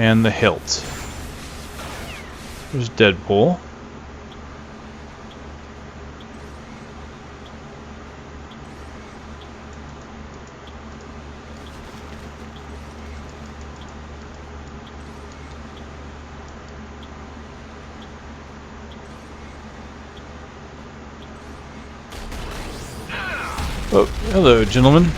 And the hilt. There's Deadpool. Oh, hello, gentlemen.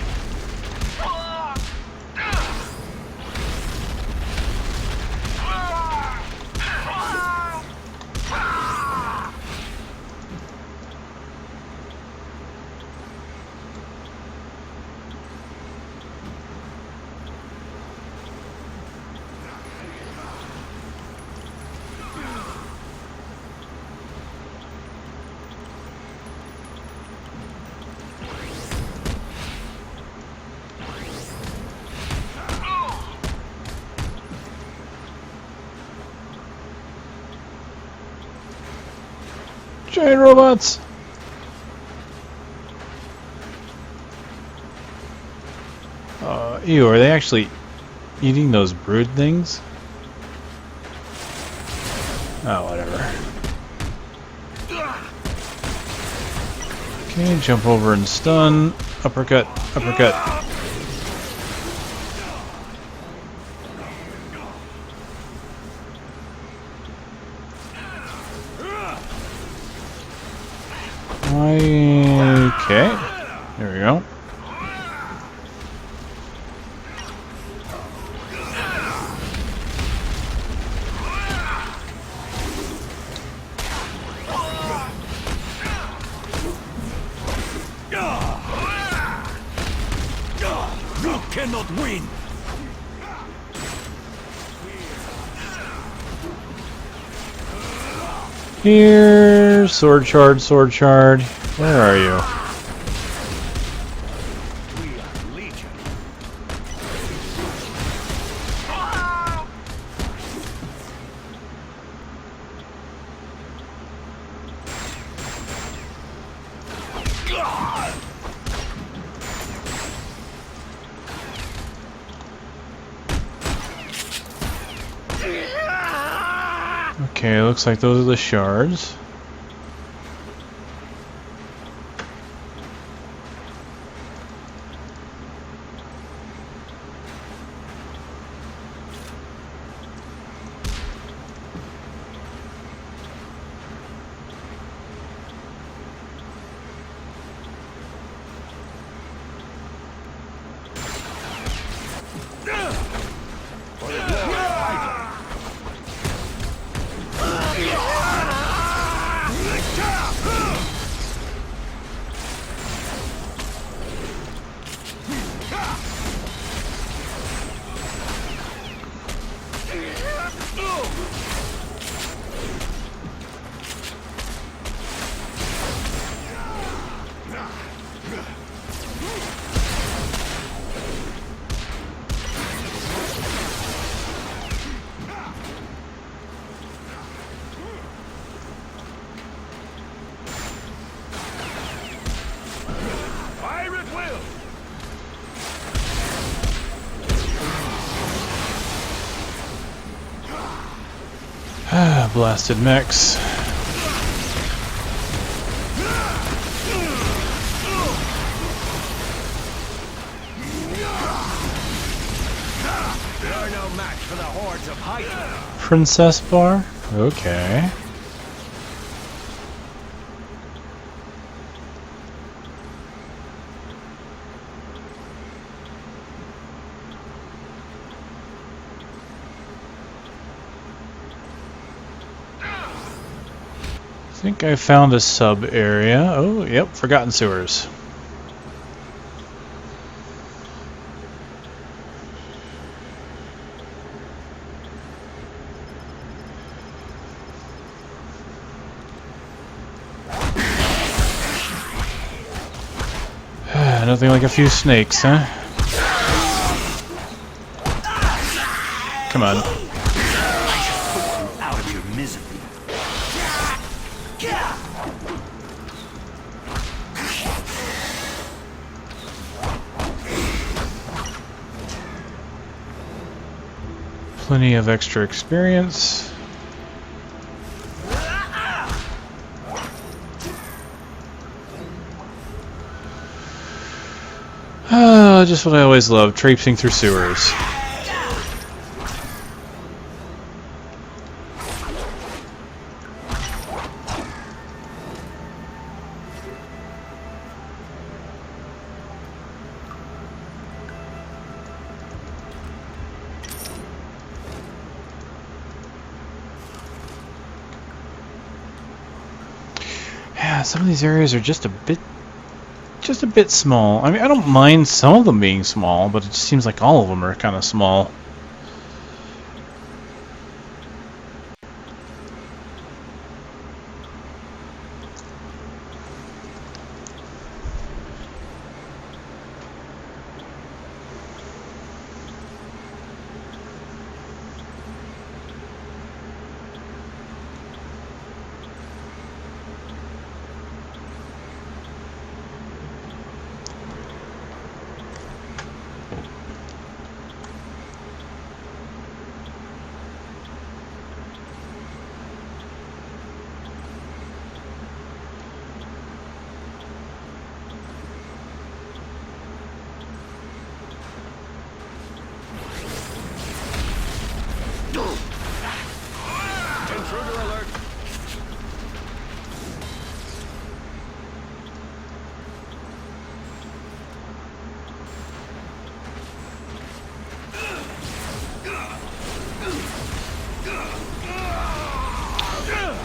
Giant robots! Ew, are they actually eating those brood things? Oh, whatever. Okay, jump over and stun. Uppercut, uppercut. Okay, there we go. You cannot win. Here, sword shard, sword shard. Where are you? We are legion. Okay, looks like those are the shards. Ah, blasted mechs. You're no match for the hordes of Hydra. Princess bar? Okay. I think I found a sub area. Oh, yep, Forgotten Sewers. Nothing like a few snakes, huh? Come on. Out of your misery. Plenty of extra experience. Just what I always love, traipsing through sewers. Yeah, some of these areas are just a bit small. I mean, I don't mind some of them being small, but it just seems like all of them are kind of small. Intruder alert!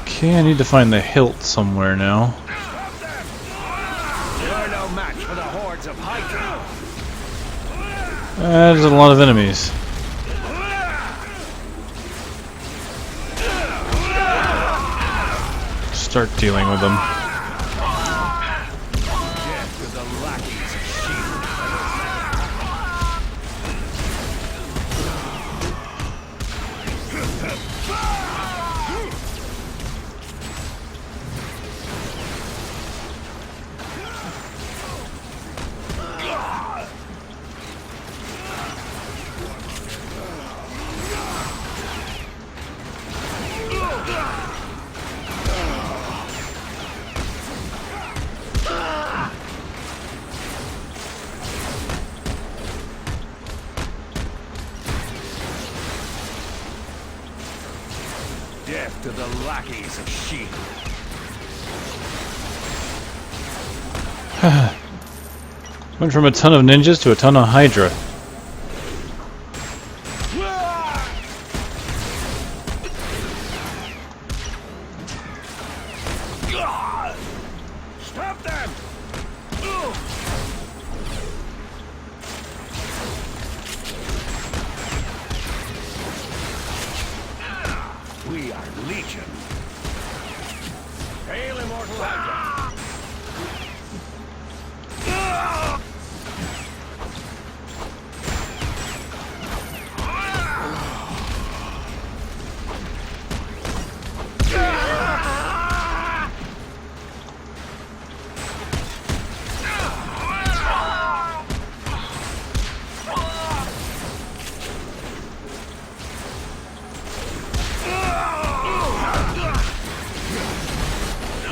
Okay, I need to find the hilt somewhere now. You're no match for the hordes of Hydra! There's a lot of enemies. Start dealing with them. Death to the lackeys of S.H.I.E.L.D. Death to the lackeys of S.H.I.E.L.D. Went from a ton of ninjas to a ton of Hydra. Stop them! We are Legion. Hail Immortal Hydra!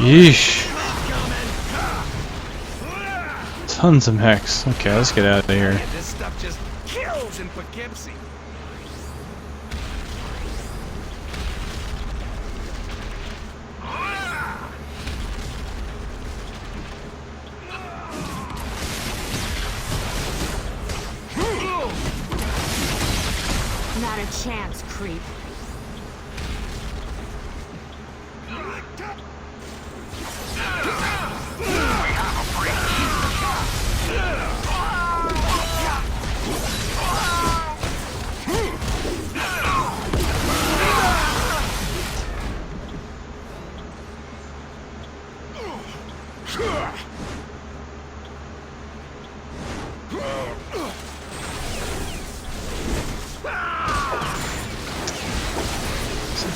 Yeesh. Tons of mechs. Okay, let's get out of here. This stuff just kills in Poughkeepsie. Not a chance, creep.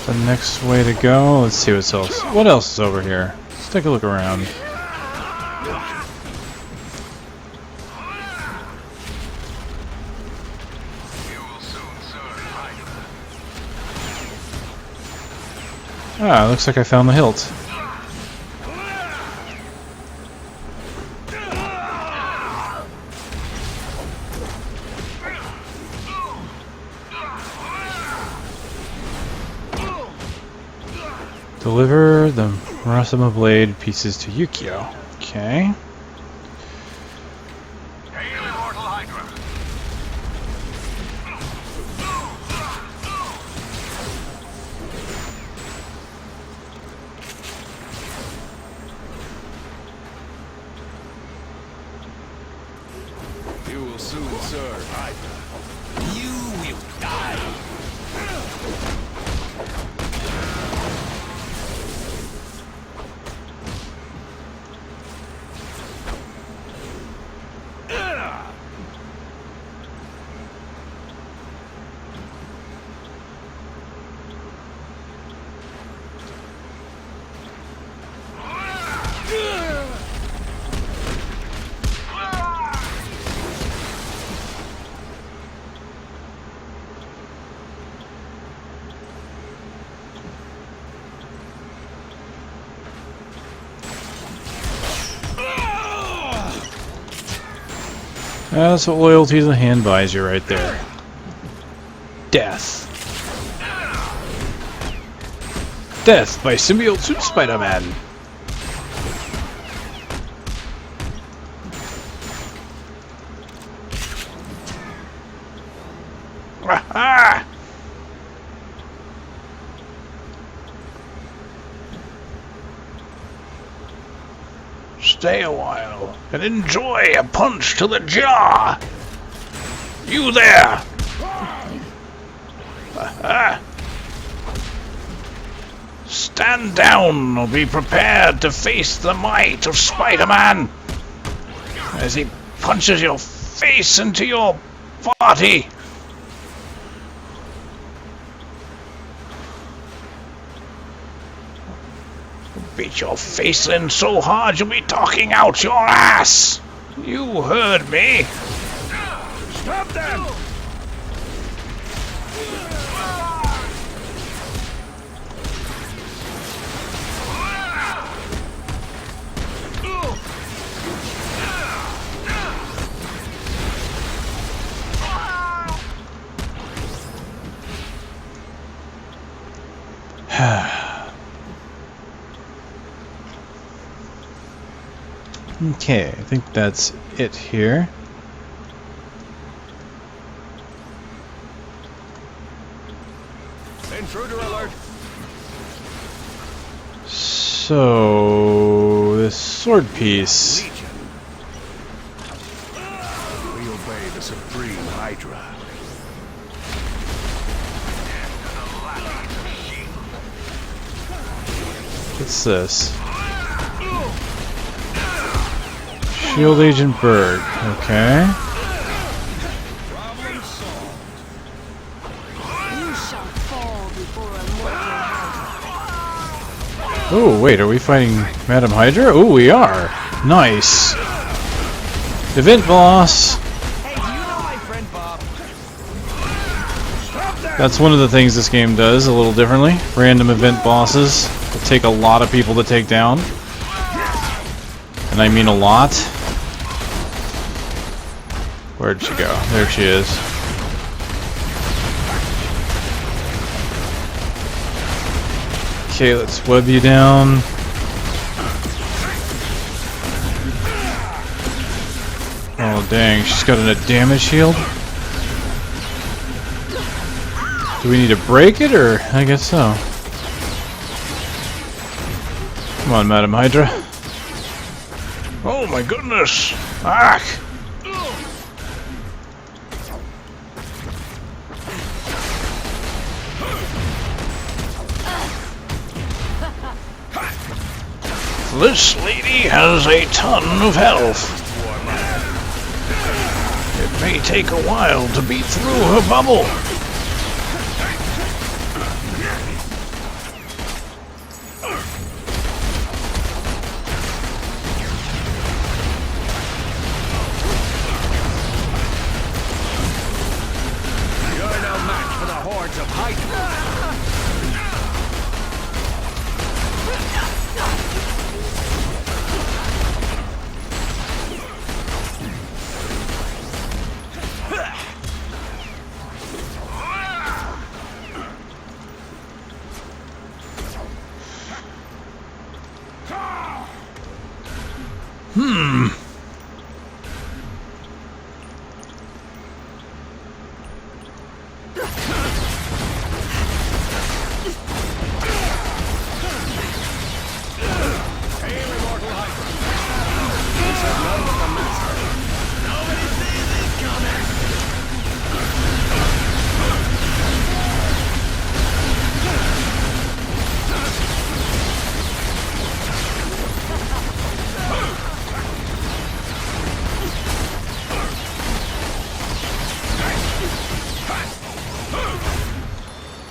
The next way to go. Let's see what else. What else is over here? Let's take a look around. Ah, looks like I found the hilt. Deliver the Marasama blade pieces to Yukio. Okay. Hail Immortal Hydra. You will soon serve Hydra. You will die. That's what loyalty to the hand buys you right there. Death. Death by Symbiote Suit Spider-Man. Ah! Stay a while and enjoy a punch to the jaw. You there! Stand down or be prepared to face the might of Spider-Man as he punches your face into your body. Beat your face in so hard you'll be talking out your ass! You heard me! Stop them! Okay, I think that's it here. Intruder alert! So, this sword piece. Legion. We obey the Supreme Hydra. What's this? Shield Agent Bird. Okay. Problem solved. You shall fall before a mortal. Oh, wait, are we fighting Madam Hydra? Oh, we are. Nice. Event boss. Hey, do you know my friend Bob? Stop that! That's one of the things this game does a little differently. Random event bosses that take a lot of people to take down. And I mean a lot. Where'd she go? There she is. Okay, let's web you down. Oh dang, she's got a damage shield? Do we need to break it, or? I guess so. Come on, Madam Hydra. Oh my goodness! Ah! This lady has a ton of health. It may take a while to beat through her bubble. You're no match for the hordes of Hydra.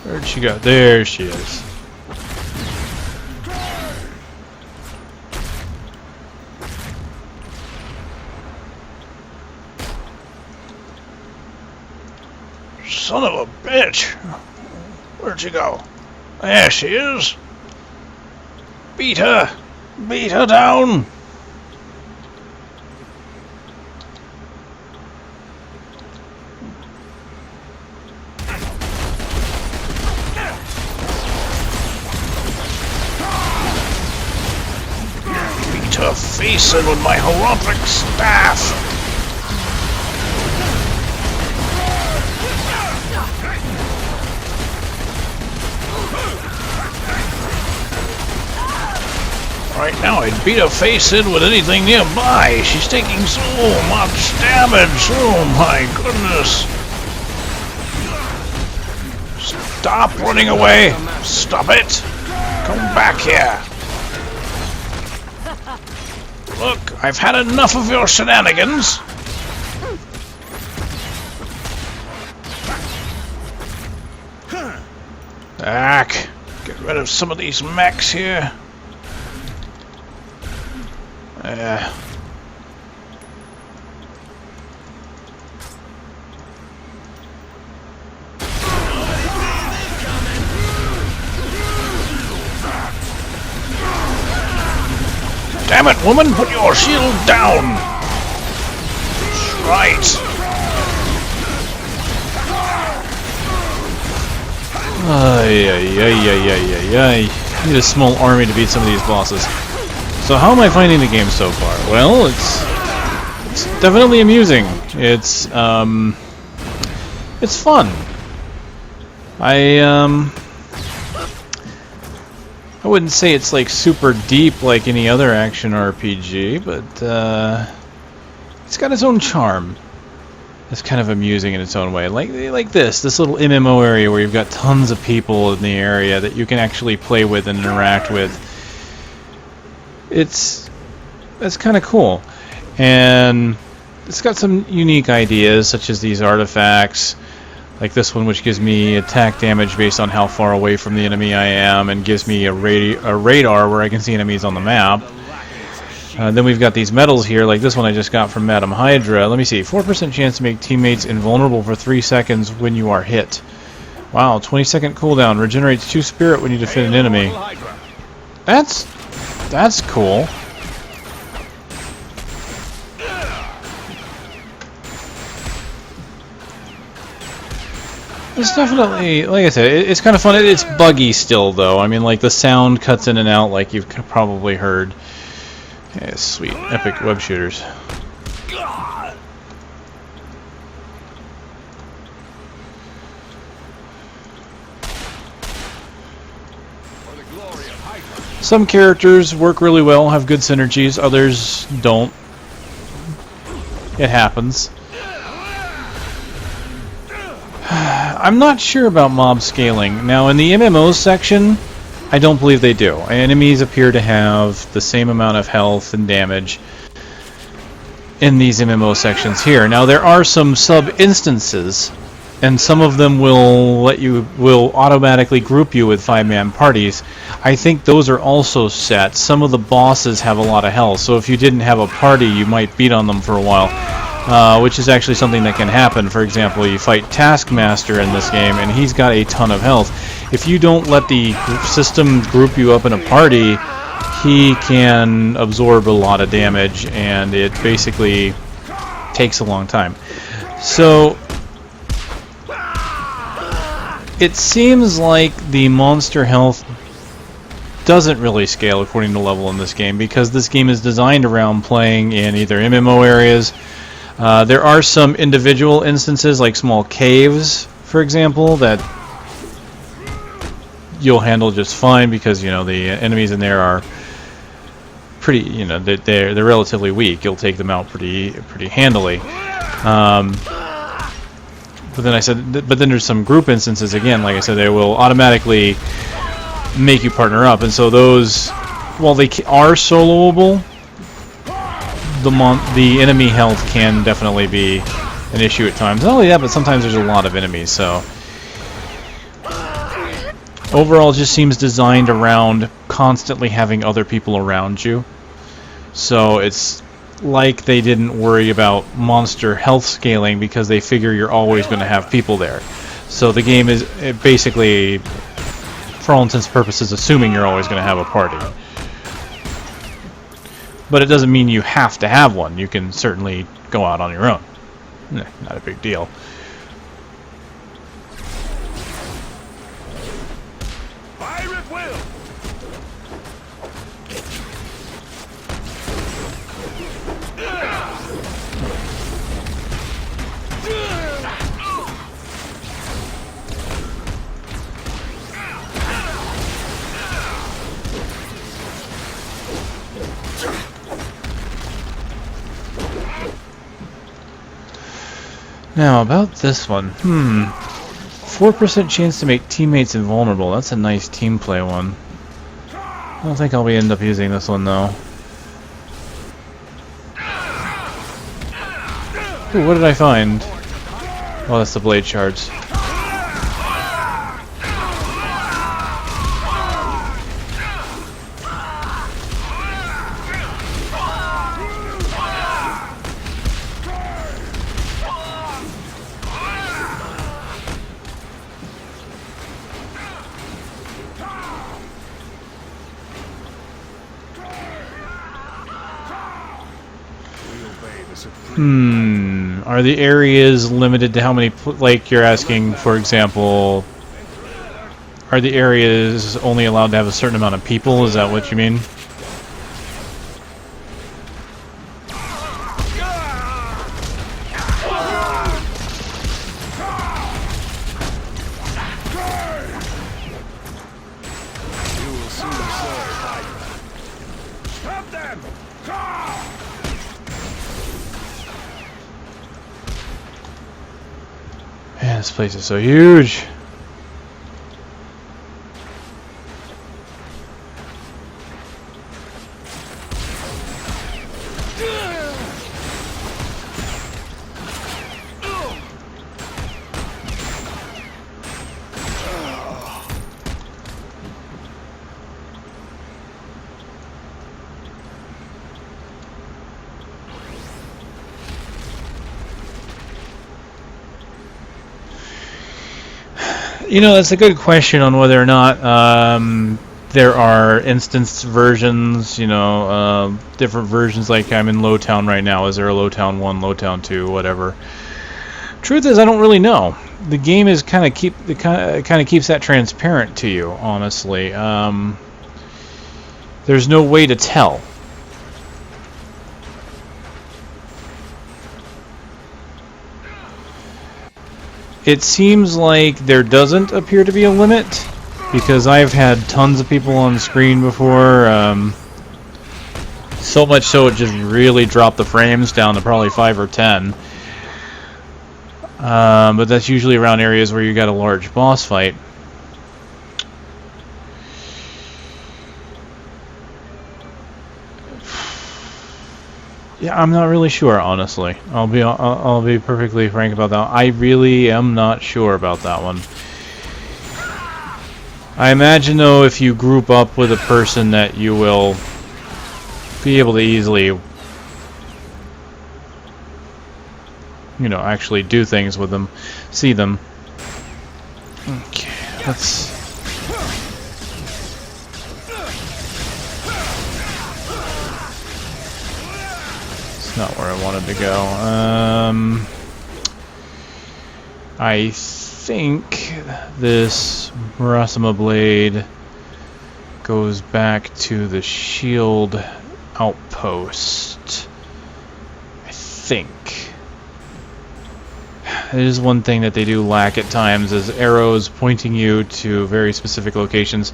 Where'd she go? There she is. Son of a bitch! Where'd she go? There she is! Beat her! Beat her down! Beat her face in with my heroic staff! Right now, I'd beat her face in with anything nearby. She's taking so much damage. Oh my goodness. Stop running away. Stop it. Come back here. Look, I've had enough of your shenanigans. Back. Get rid of some of these mechs here. Damn it, woman! Put your shield down! That's right. I need a small army to beat some of these bosses. So how am I finding the game so far? Well, it's definitely amusing. It's fun. I wouldn't say it's like super deep like any other action RPG, but it's got its own charm. It's kind of amusing in its own way. Like this little MMO area where you've got tons of people in the area that you can actually play with and interact with. That's kind of cool, and it's got some unique ideas, such as these artifacts, like this one, which gives me attack damage based on how far away from the enemy I am, and gives me a radar where I can see enemies on the map. Then we've got these medals here, like this one I just got from Madam Hydra. Let me see, 4% chance to make teammates invulnerable for 3 seconds when you are hit. Wow, 20-second cooldown, regenerates 2 spirit when you defeat an enemy. That's cool. It's definitely, like I said, it's kind of fun. It's buggy still, though. I mean, like, the sound cuts in and out, like you've probably heard. Yeah, sweet. Epic web shooters. Some characters work really well, have good synergies, others don't. It happens. I'm not sure about mob scaling. Now, in the MMO section, I don't believe they do. Enemies appear to have the same amount of health and damage in these MMO sections here. Now, there are some sub-instances, and some of them will automatically group you with 5-man parties. I think those are also set. Some of the bosses have a lot of health, so if you didn't have a party, you might beat on them for a while, which is actually something that can happen. For example, you fight Taskmaster in this game, and he's got a ton of health. If you don't let the system group you up in a party, he can absorb a lot of damage, and it basically takes a long time. So it seems like the monster health doesn't really scale according to level in this game because this game is designed around playing in either MMO areas. There are some individual instances, like small caves, for example, that you'll handle just fine because the enemies in there are pretty, they're relatively weak. You'll take them out pretty handily. But then there's some group instances again. Like I said, they will automatically make you partner up, and so those, while they are soloable, the enemy health can definitely be an issue at times. Not only that, but sometimes there's a lot of enemies. So overall, it just seems designed around constantly having other people around you. So it's like they didn't worry about monster health scaling because they figure you're always going to have people there. So the game is basically, for all intents and purposes, assuming you're always going to have a party. But it doesn't mean you have to have one. You can certainly go out on your own. Not a big deal. Fire at will. Now, about this one. 4% chance to make teammates invulnerable. That's a nice team play one. I don't think I'll end up using this one, though. Ooh, what did I find? Oh, that's the blade shards. Are the areas limited to how many, like you're asking, for example, are the areas only allowed to have a certain amount of people? Is that what you mean? You will soon serve Hydra. Stop them! Man, this place is so huge. That's a good question on whether or not there are instanced versions, different versions. Like I'm in Lowtown right now. Is there a Lowtown 1, Lowtown 2, whatever? Truth is, I don't really know. The game is kind of keeps that transparent to you, honestly. There's no way to tell. It seems like there doesn't appear to be a limit, because I've had tons of people on screen before, so much so it just really dropped the frames down to probably 5 or 10. But that's usually around areas where you got a large boss fight. Yeah, I'm not really sure, honestly. I'll be perfectly frank about that. I really am not sure about that one. I imagine, though, if you group up with a person that you will be able to easily, actually do things with them, see them. Okay, let's... Not where I wanted to go. I think this Marasima blade goes back to the shield outpost. I think. It is one thing that they do lack at times, is arrows pointing you to very specific locations.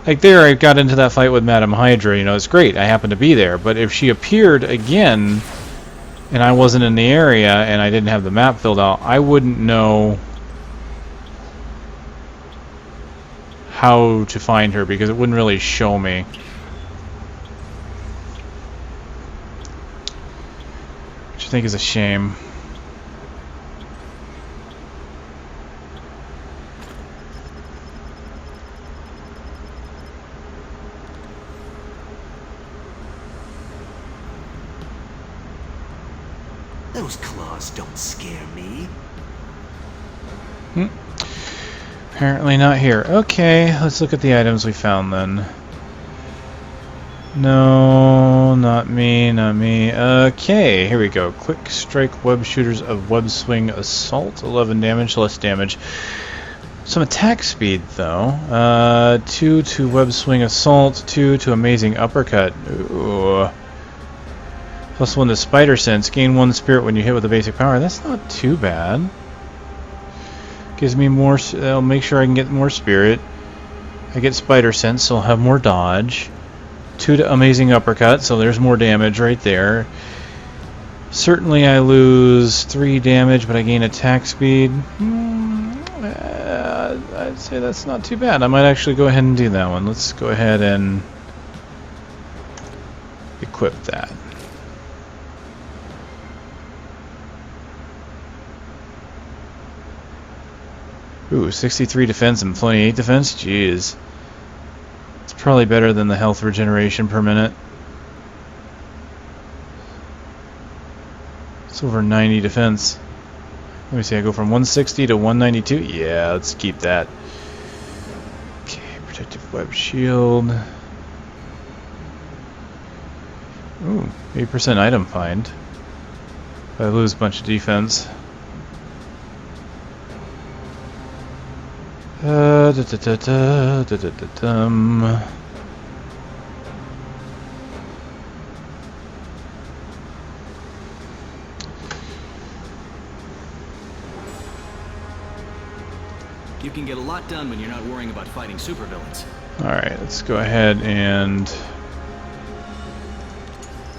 Like there, I got into that fight with Madame Hydra, you know, it's great, I happened to be there, but if she appeared again, and I wasn't in the area, and I didn't have the map filled out, I wouldn't know how to find her, because it wouldn't really show me. Which I think is a shame. Those claws don't scare me. Apparently not here. Okay, let's look at the items we found then. No, not me, not me. Okay, here we go. Quick strike web shooters of web swing assault. 11 damage, less damage. Some attack speed though. 2 to web swing assault, 2 to amazing uppercut. Ooh. Plus 1 to spider sense. Gain 1 spirit when you hit with a basic power. That's not too bad. Gives me more. I'll make sure I can get more spirit. I get spider sense, so I'll have more dodge. 2 to amazing uppercut, so there's more damage right there. Certainly I lose 3 damage, but I gain attack speed. I'd say that's not too bad. I might actually go ahead and do that one. Let's go ahead and equip that. Ooh, 63 defense and 28 defense? Jeez. It's probably better than the health regeneration per minute. It's over 90 defense. Let me see, I go from 160 to 192? Yeah, let's keep that. Okay, protective web shield. Ooh, 8% item find. If I lose a bunch of defense. You can get a lot done when you're not worrying about fighting supervillains. Alright, let's go ahead and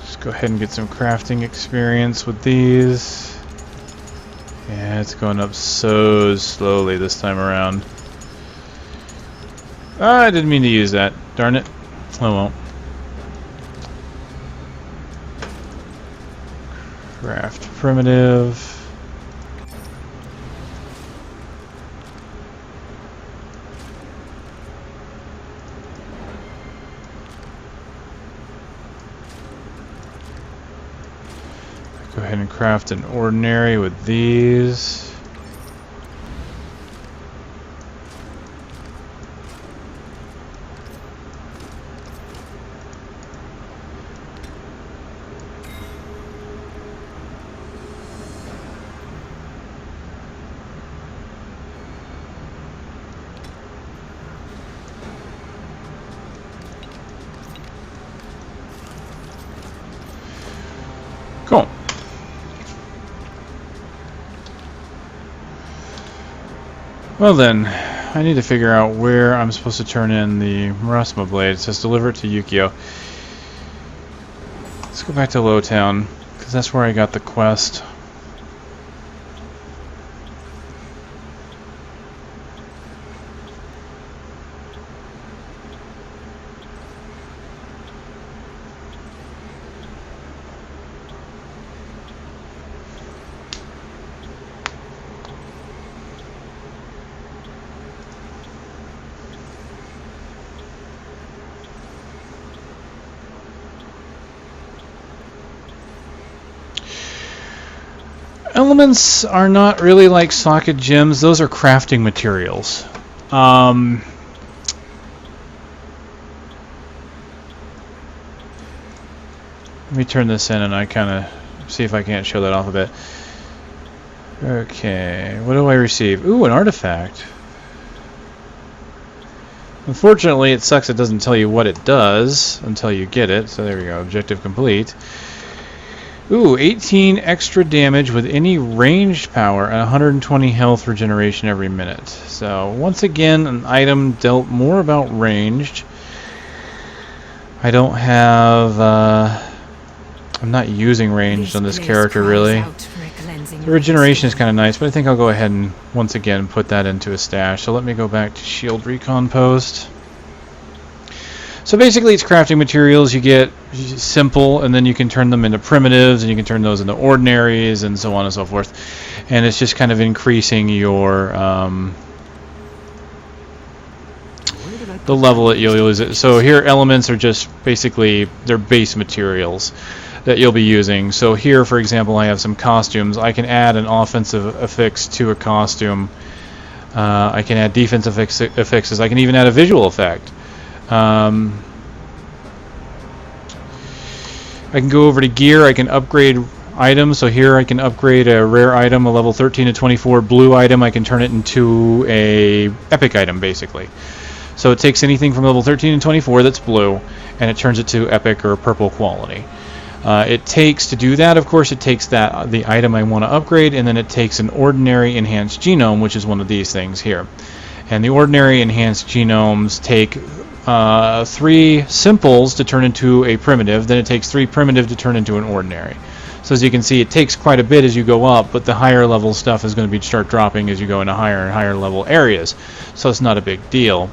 just go ahead and get some crafting experience with these. Yeah, it's going up so slowly this time around. Ah, I didn't mean to use that. Darn it. Oh well. Craft primitive. Go ahead and craft an ordinary with these. Cool. Well then, I need to figure out where I'm supposed to turn in the Marasma blade. It says deliver it to Yukio. Let's go back to Lowtown, because that's where I got the quest. Elements are not really like socket gems. Those are crafting materials. Let me turn this in and I kind of see if I can't show that off a bit. Okay, what do I receive? Ooh, an artifact. Unfortunately, it sucks it doesn't tell you what it does until you get it. So there we go, objective complete. Ooh, 18 extra damage with any ranged power and 120 health regeneration every minute. So once again, an item dealt more about ranged. I don't have... I'm not using ranged on this character really. The regeneration is kind of nice, but I think I'll go ahead and once again put that into a stash. So let me go back to Shield Recon Post. So basically it's crafting materials. You get simple, and then you can turn them into primitives, and you can turn those into ordinaries, and so on and so forth. And it's just kind of increasing your the level that you'll use it. So here elements are just basically their base materials that you'll be using. So here, for example, I have some costumes. I can add an offensive affix to a costume. I can add defensive affixes. I can even add a visual effect. I can go over to gear. I can upgrade items. So here I can upgrade a rare item, a level 13 to 24 blue item. I can turn it into a epic item, basically. So it takes anything from level 13 and 24 that's blue, and it turns it to epic or purple quality. It takes, to do that, of course, it takes the item I want to upgrade, and then it takes an ordinary enhanced genome, which is one of these things here. And the ordinary enhanced genomes take 3 simples to turn into a primitive, then it takes 3 primitive to turn into an ordinary. So as you can see, it takes quite a bit as you go up, but the higher level stuff is going to start dropping as you go into higher and higher level areas. So it's not a big deal.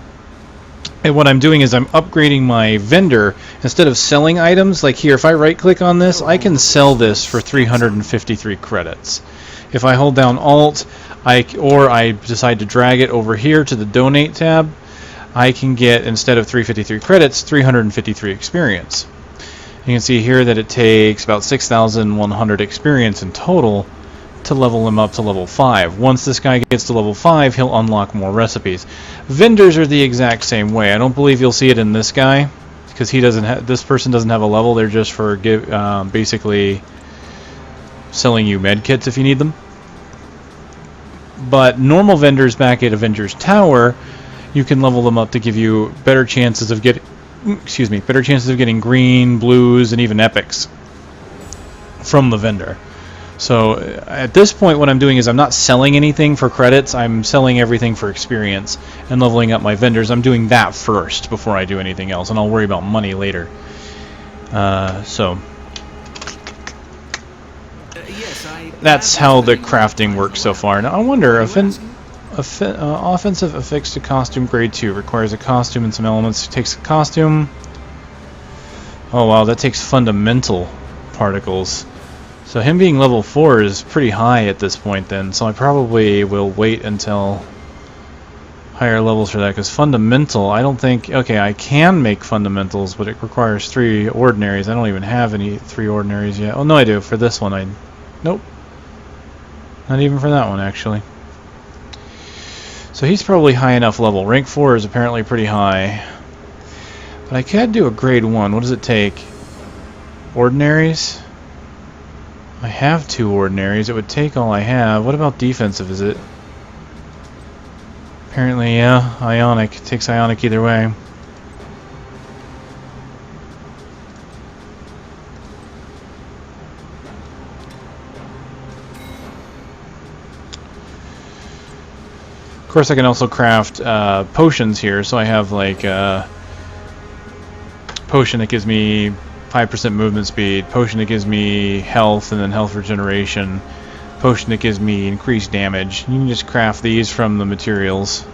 And what I'm doing is I'm upgrading my vendor. Instead of selling items, like here, if I right click on this, I can sell this for 353 credits. If I hold down Alt, or I decide to drag it over here to the Donate tab, I can get, instead of 353 credits, 353 experience. You can see here that it takes about 6,100 experience in total to level him up to level 5. Once this guy gets to level 5, he'll unlock more recipes. Vendors are the exact same way. I don't believe you'll see it in this guy, because he doesn't. This person doesn't have a level. They're just for basically selling you med kits if you need them. But normal vendors back at Avengers Tower, you can level them up to give you better chances of getting, better chances of getting green, blues, and even epics from the vendor. So at this point, what I'm doing is I'm not selling anything for credits. I'm selling everything for experience and leveling up my vendors. I'm doing that first before I do anything else, and I'll worry about money later. So that's how the crafting works so far. Now I wonder if offensive affix to costume grade 2 requires a costume and some elements. It takes a costume. Oh wow, that takes fundamental particles. So him being level 4 is pretty high at this point then, so I probably will wait until higher levels for that, because fundamental, I don't think, okay, I can make fundamentals, but it requires 3 ordinaries. I don't even have any 3 ordinaries yet. Oh no, I do. For this one, nope. Not even for that one, actually. So he's probably high enough level. Rank 4 is apparently pretty high. But I could do a grade 1. What does it take? Ordinaries? I have 2 ordinaries. It would take all I have. What about defensive? Is it? Apparently, yeah. Ionic. It takes Ionic either way. Of course, I can also craft potions here. So I have like a potion that gives me 5% movement speed, potion that gives me health and then health regeneration, potion that gives me increased damage. You can just craft these from the materials.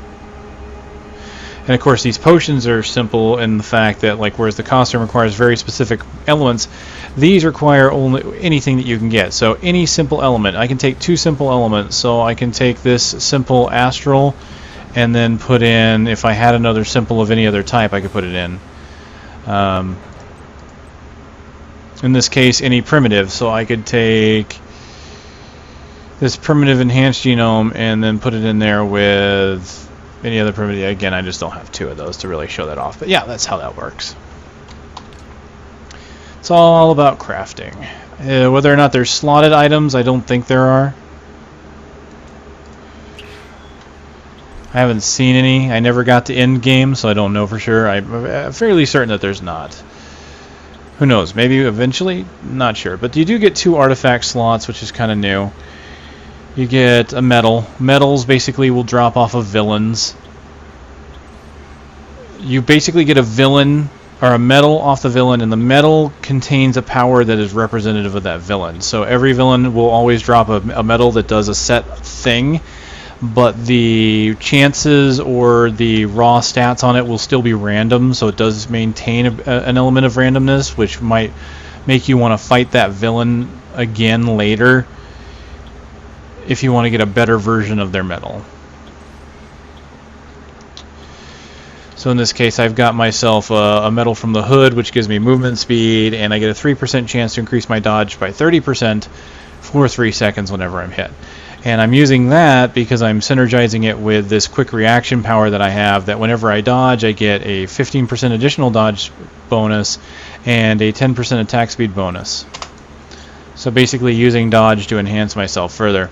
And of course these potions are simple in the fact that, like, whereas the costume requires very specific elements, these require only anything that you can get. So any simple element. I can take 2 simple elements. So I can take this simple astral and then put in, if I had another simple of any other type, I could put it in. In this case, any primitive. So I could take this primitive enhanced genome and then put it in there with any other primitive. Again, I just don't have 2 of those to really show that off. But yeah, that's how that works. It's all about crafting. Whether or not there's slotted items, I don't think there are. I haven't seen any. I never got to end game, so I don't know for sure. I'm fairly certain that there's not. Who knows? Maybe eventually? Not sure. But you do get 2 artifact slots, which is kind of new. You get a medal. Medals basically will drop off of villains. You basically get a villain, or a medal off the villain, and the medal contains a power that is representative of that villain. So every villain will always drop a medal that does a set thing, but the chances or the raw stats on it will still be random, so it does maintain an element of randomness, which might make you want to fight that villain again later if you want to get a better version of their medal. So in this case, I've got myself a medal from the hood, which gives me movement speed, and I get a 3% chance to increase my dodge by 30% for 3 seconds whenever I'm hit. And I'm using that because I'm synergizing it with this quick reaction power that I have, that whenever I dodge, I get a 15% additional dodge bonus and a 10% attack speed bonus. So basically using dodge to enhance myself further.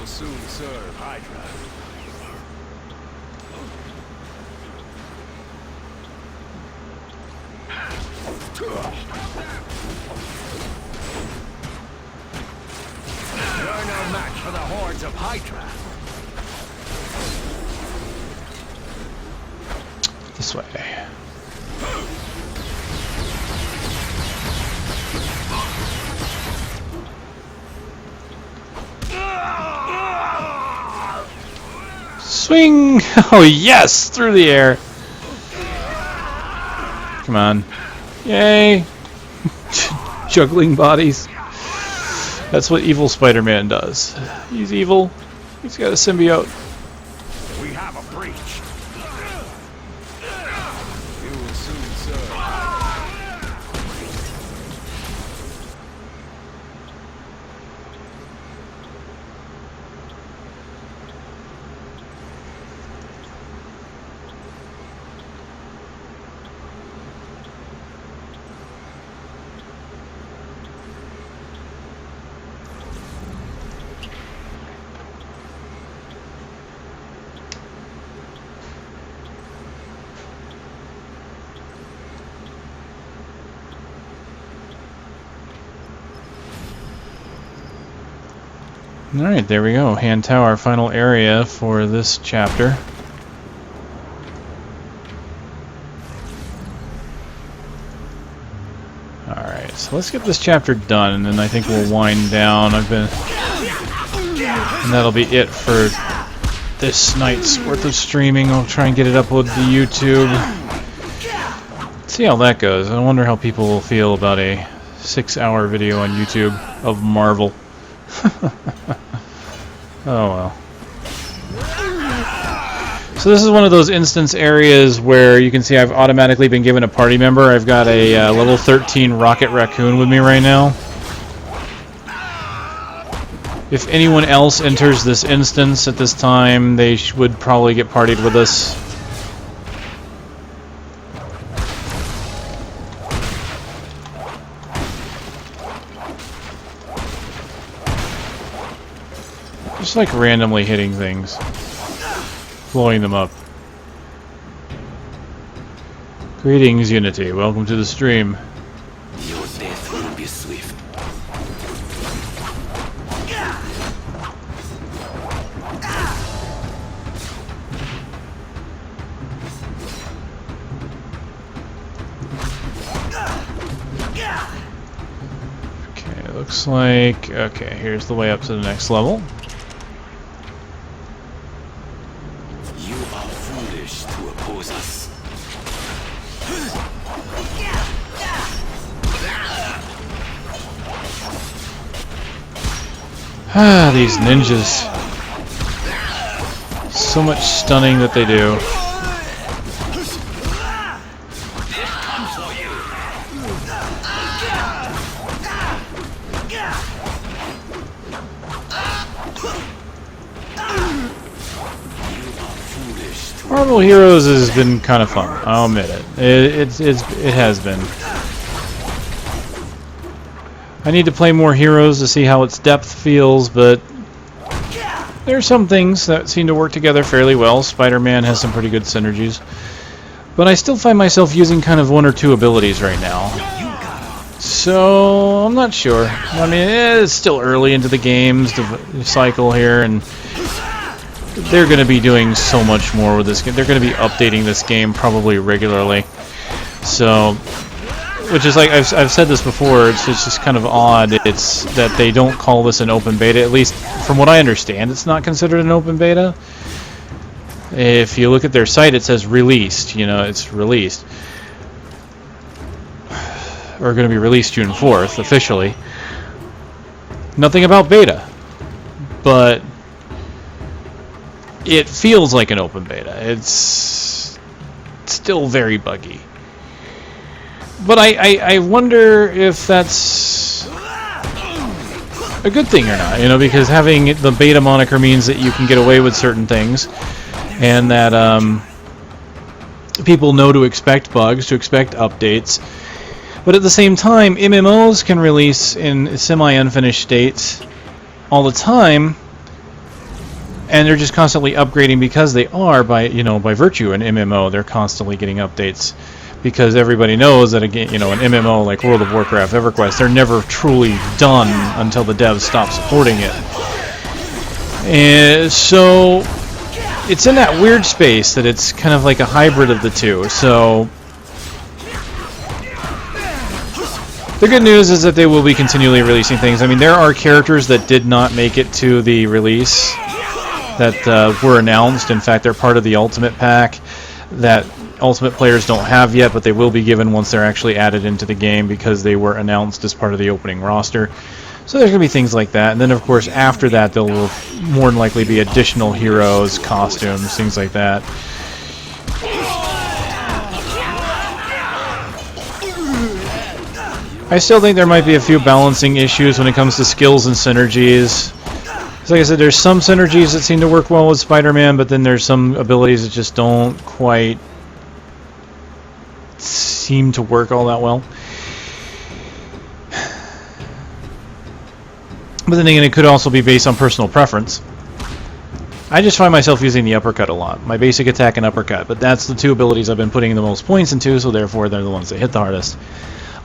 Soon serve Hydra. You're no match for the hordes of Hydra. This way. Swing! Oh yes! Through the air. Come on. Yay! Juggling bodies. That's what evil Spider-Man does. He's evil. He's got a symbiote. We have a breach. You will soon serve. Alright, there we go. Hand Tower, our final area for this chapter. Alright, so let's get this chapter done, and then I think we'll wind down. And that'll be it for this night's worth of streaming. I'll try and get it uploaded to YouTube. See how that goes. I wonder how people will feel about a 6-hour video on YouTube of Marvel. Oh well. So this is one of those instance areas where you can see I've automatically been given a party member. I've got a level 13 Rocket Raccoon with me right now. If anyone else enters this instance at this time, they would probably get partied with us. Just like randomly hitting things, blowing them up. Greetings, Unity. Welcome to the stream. Your death will be swift. Okay, looks like... Okay, here's the way up to the next level. You are foolish to oppose us. Ah, these ninjas. So much stunning that they do. Marvel Heroes has been kind of fun. I'll admit it. It has been. I need to play more Heroes to see how its depth feels, but there's some things that seem to work together fairly well. Spider-Man has some pretty good synergies. But I still find myself using kind of one or two abilities right now. So, I'm not sure. I mean, it's still early into the game's cycle here, and they're going to be doing so much more with this game. They're going to be updating this game probably regularly. So, which is like, I've said this before, it's just kind of odd. It's that they don't call this an open beta. At least, from what I understand, it's not considered an open beta. If you look at their site, it says released. You know, it's released. Or going to be released June 4th, officially. Nothing about beta. But it feels like an open beta. It's still very buggy. But I wonder if that's a good thing or not, you know, because having the beta moniker means that you can get away with certain things, and that people know to expect bugs, to expect updates. But at the same time, MMOs can release in semi-unfinished states all the time, and they're just constantly upgrading because they are, by virtue an MMO, they're constantly getting updates. Because everybody knows that, again, you know, an MMO like World of Warcraft, EverQuest, they're never truly done until the devs stop supporting it. And so it's in that weird space that it's kind of like a hybrid of the two. So the good news is that they will be continually releasing things. I mean, there are characters that did not make it to the release that were announced. In fact, they're part of the Ultimate Pack that Ultimate players don't have yet, but they will be given once they're actually added into the game because they were announced as part of the opening roster. So there's going to be things like that. And then, of course, after that, there will more than likely be additional heroes, costumes, things like that. I still think there might be a few balancing issues when it comes to skills and synergies. Like I said, there's some synergies that seem to work well with Spider-Man, but then there's some abilities that just don't quite seem to work all that well. But then again, it could also be based on personal preference. I just find myself using the uppercut a lot. My basic attack and uppercut, but that's the two abilities I've been putting the most points into, so therefore they're the ones that hit the hardest.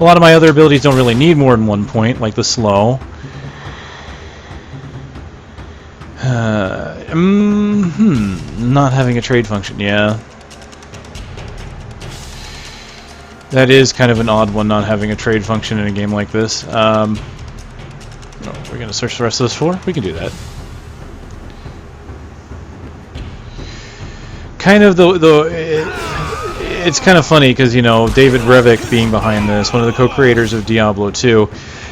A lot of my other abilities don't really need more than 1 point, like the slow. Not having a trade function, yeah. That is kind of an odd one, not having a trade function in a game like this. No, we're going to search the rest of this floor? We can do that. Kind of, it's kind of funny because, you know, David Brevik being behind this, one of the co-creators of Diablo 2,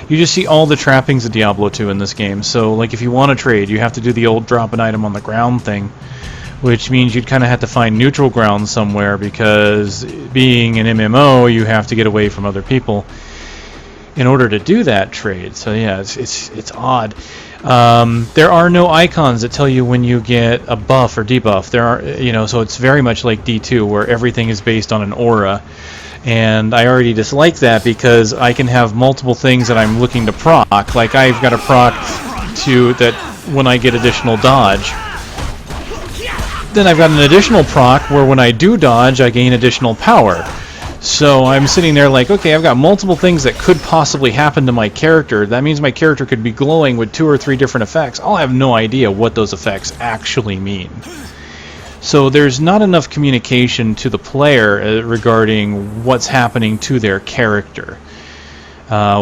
you just see all the trappings of Diablo 2 in this game. So, like, if you want to trade, you have to do the old drop an item on the ground thing, which means you'd kind of have to find neutral ground somewhere because being an MMO, you have to get away from other people in order to do that trade. So, yeah, it's odd. There are no icons that tell you when you get a buff or debuff. There are, you know, so it's very much like D2 where everything is based on an aura. And I already dislike that because I can have multiple things that I'm looking to proc. Like I've got a proc to that when I get additional dodge. Then I've got an additional proc where when I do dodge, I gain additional power. So I'm sitting there like, okay, I've got multiple things that could possibly happen to my character. That means my character could be glowing with 2 or 3 different effects. I'll have no idea what those effects actually mean. So there's not enough communication to the player regarding what's happening to their character,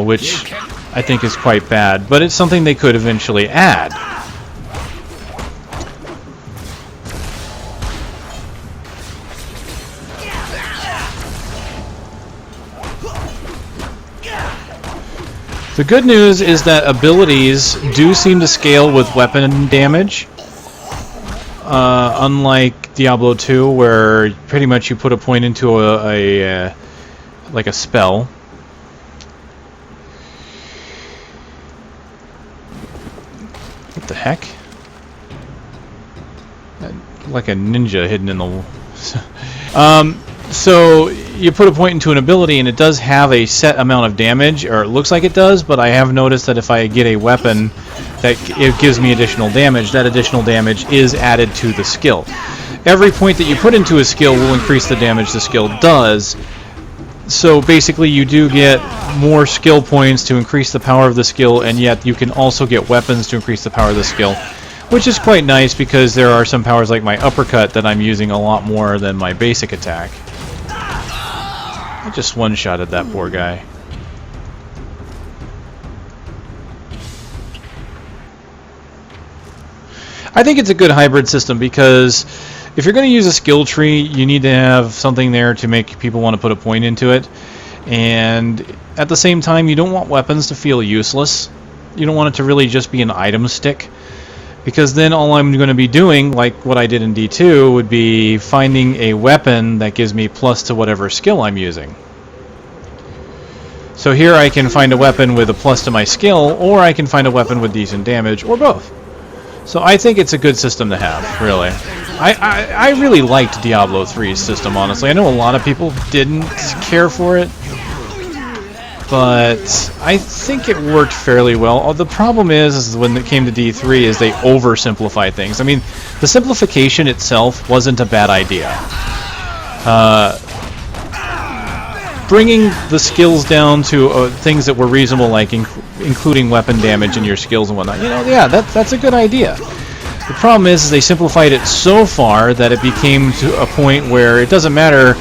which I think is quite bad. But it's something they could eventually add. The good news is that abilities do seem to scale with weapon damage. Unlike Diablo 2, where pretty much you put a point into like a spell. What the heck? like a ninja hidden in the... So you put a point into an ability and it does have a set amount of damage, or it looks like it does, but I have noticed that if I get a weapon that it gives me additional damage, that additional damage is added to the skill. Every point that you put into a skill will increase the damage the skill does. So basically you do get more skill points to increase the power of the skill, and yet you can also get weapons to increase the power of the skill, which is quite nice because there are some powers like my uppercut that I'm using a lot more than my basic attack. I just one-shotted that poor guy. I think it's a good hybrid system because if you're going to use a skill tree, you need to have something there to make people want to put a point into it. And at the same time, you don't want weapons to feel useless. You don't want it to really just be an item stick. Because then all I'm going to be doing, like what I did in D2, would be finding a weapon that gives me plus to whatever skill I'm using. So here I can find a weapon with a plus to my skill, or I can find a weapon with decent damage, or both. So I think it's a good system to have, really. I really liked Diablo 3's system, honestly. I know a lot of people didn't care for it, but I think it worked fairly well. The problem is when it came to D3 is they oversimplify things. I mean, the simplification itself wasn't a bad idea. Bringing the skills down to things that were reasonable, like including weapon damage in your skills and whatnot, you know, yeah, that's a good idea. The problem is they simplified it so far that it became to a point where it doesn't matter.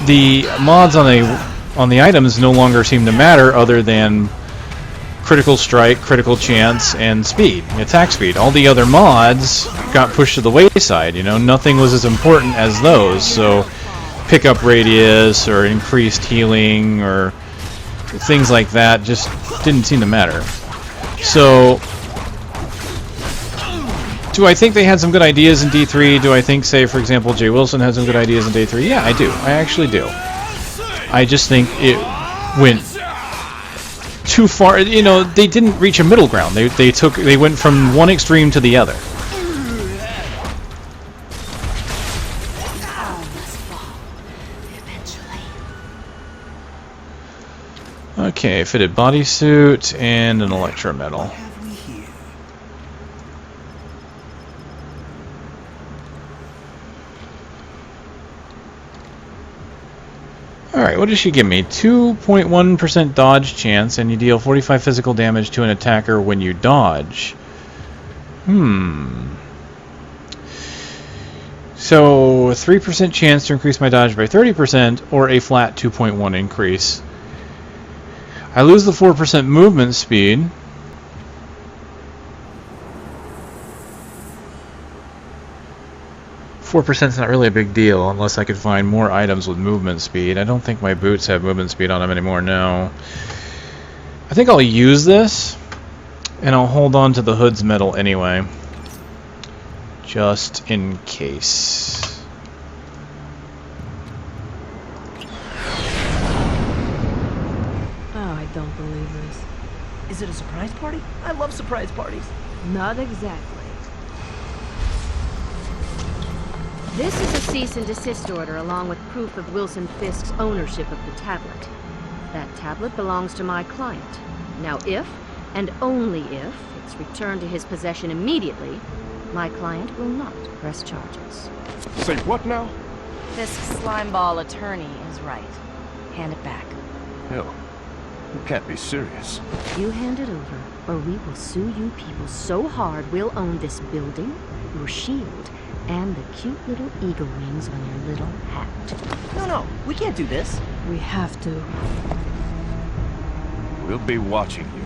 The mods on the items no longer seem to matter other than critical strike, critical chance, and speed, attack speed. All the other mods got pushed to the wayside, you know, nothing was as important as those, so pickup radius or increased healing or things like that just didn't seem to matter. So, do I think they had some good ideas in D3? Do I think, say, for example, Jay Wilson had some good ideas in D3? Yeah, I do. I actually do. I just think it went too far. You know, they didn't reach a middle ground. They went from one extreme to the other. Okay, fitted bodysuit and an electromedal. Alright, what does she give me? 2.1% dodge chance, and you deal 45 physical damage to an attacker when you dodge. So, 3% chance to increase my dodge by 30%, or a flat 2.1 increase. I lose the 4% movement speed. %'s not really a big deal unless I could find more items with movement speed. I don't think my boots have movement speed on them anymore now. I think I'll use this, and I'll hold on to the hood's metal anyway, just in case. Oh, I don't believe this. Is it a surprise party? I love surprise parties. Not exactly. This is a cease and desist order along with proof of Wilson Fisk's ownership of the tablet. That tablet belongs to my client. Now if, and only if, it's returned to his possession immediately, my client will not press charges. Say what now? Fisk's slimeball attorney is right. Hand it back. Hell, you can't be serious. You hand it over, or we will sue you people so hard we'll own this building, your shield, and the cute little eagle wings on your little hat. No, we can't do this. We have to. We'll be watching you.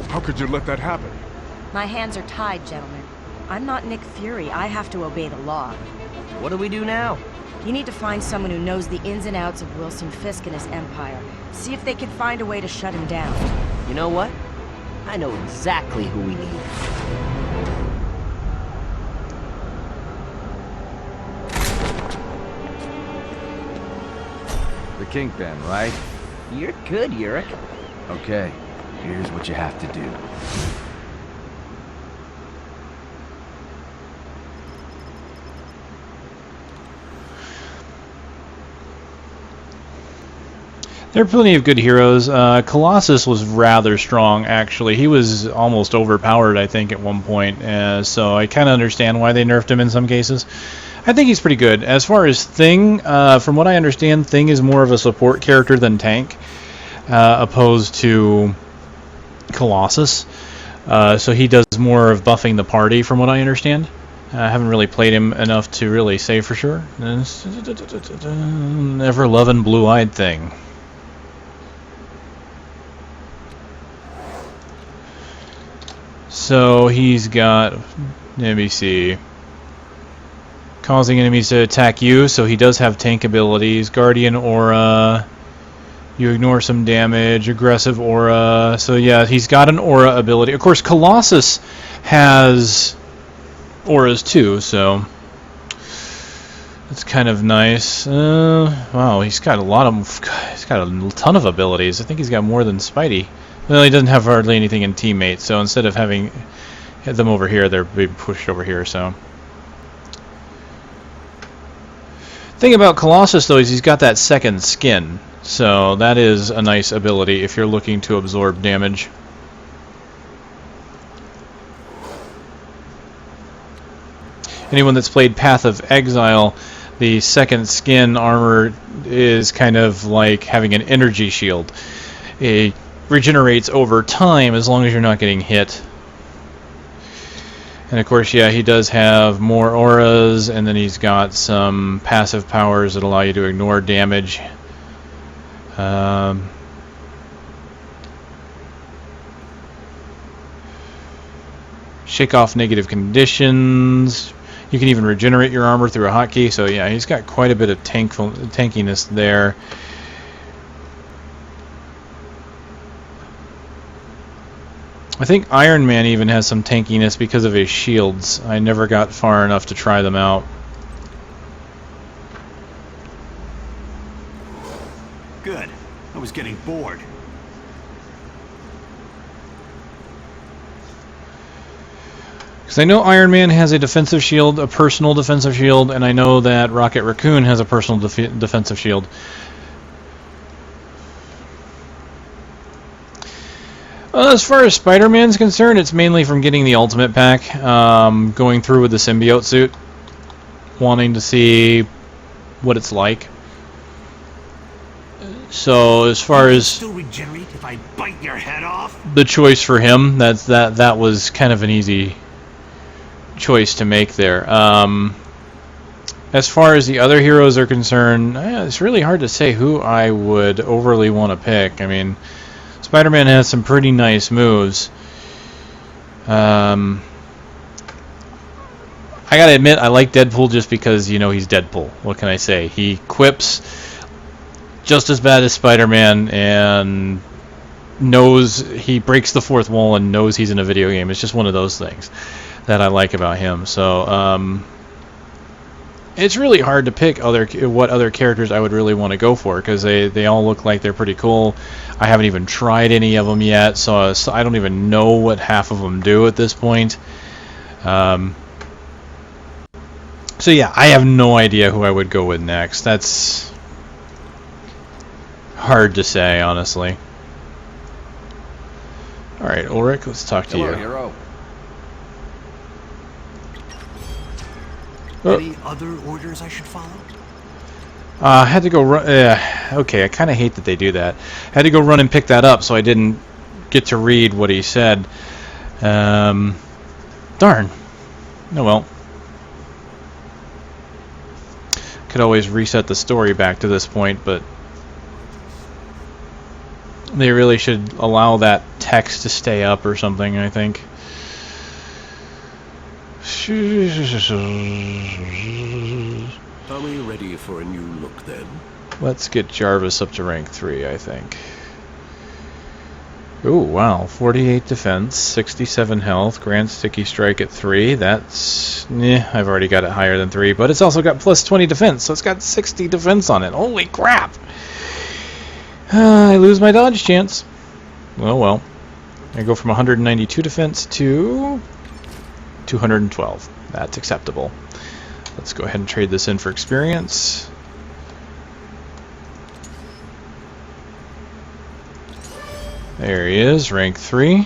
How could you let that happen? My hands are tied, gentlemen. I'm not Nick Fury. I have to obey the law. What do we do now? You need to find someone who knows the ins and outs of Wilson Fisk and his empire. See if they can find a way to shut him down. You know what? I know exactly who we need. The Kingpin, right? You're good, Yurik. Okay, here's what you have to do. There are plenty of good heroes. Colossus was rather strong, actually. He was almost overpowered, I think, at one point. So I kind of understand why they nerfed him in some cases. I think he's pretty good. As far as Thing, from what I understand, Thing is more of a support character than tank, opposed to Colossus. So he does more of buffing the party, from what I understand. I haven't really played him enough to really say for sure. Ever-loving blue-eyed Thing. So he's got, let me see, causing enemies to attack you, so he does have tank abilities. Guardian Aura, you ignore some damage, aggressive aura, so yeah, he's got an aura ability. Of course, Colossus has auras too, so that's kind of nice. Wow, he's got a ton of abilities. I think he's got more than Spidey. Well, he doesn't have hardly anything in teammates, so instead of having them over here, they're being pushed over here, so. Thing about Colossus, though, is he's got that second skin, so that is a nice ability if you're looking to absorb damage. Anyone that's played Path of Exile, the second skin armor is kind of like having an energy shield. It regenerates over time as long as you're not getting hit. And of course, yeah, he does have more auras, and then he's got some passive powers that allow you to ignore damage. Shake off negative conditions. You can even regenerate your armor through a hotkey, so yeah, he's got quite a bit of tankiness there. I think Iron Man even has some tankiness because of his shields. I never got far enough to try them out. Good. I was getting bored. Because I know Iron Man has a defensive shield, a personal defensive shield, and I know that Rocket Raccoon has a personal defensive shield. As far as Spider-Man's concerned, it's mainly from getting the Ultimate Pack, going through with the Symbiote suit, wanting to see what it's like. So as far as still regenerate if I bite your head off? The choice for him, that was kind of an easy choice to make there. As far as the other heroes are concerned, it's really hard to say who I would overly want to pick. I mean, Spider-Man has some pretty nice moves. I gotta admit, I like Deadpool just because, you know, he's Deadpool. What can I say? He quips just as bad as Spider-Man and knows he breaks the fourth wall and knows he's in a video game. It's just one of those things that I like about him. So it's really hard to pick what other characters I would really want to go for, because they all look like they're pretty cool. I haven't even tried any of them yet, so I don't even know what half of them do at this point. So yeah, I have no idea who I would go with next. That's hard to say, honestly. Alright, Ulrich, let's talk to you. Hero. Any other orders I should follow? I had to go run. Okay, I kind of hate that they do that. I had to go run and pick that up, so I didn't get to read what he said. Darn. Oh well. Could always reset the story back to this point, but they really should allow that text to stay up or something, I think. Are we ready for a new look then? Let's get Jarvis up to rank 3, I think. Ooh, wow. 48 defense, 67 health, Grand Sticky Strike at 3. That's... I've already got it higher than 3, but it's also got plus 20 defense, so it's got 60 defense on it. Holy crap! I lose my dodge chance. Well. I go from 192 defense to 212. That's acceptable. Let's go ahead and trade this in for experience. There he is, rank 3.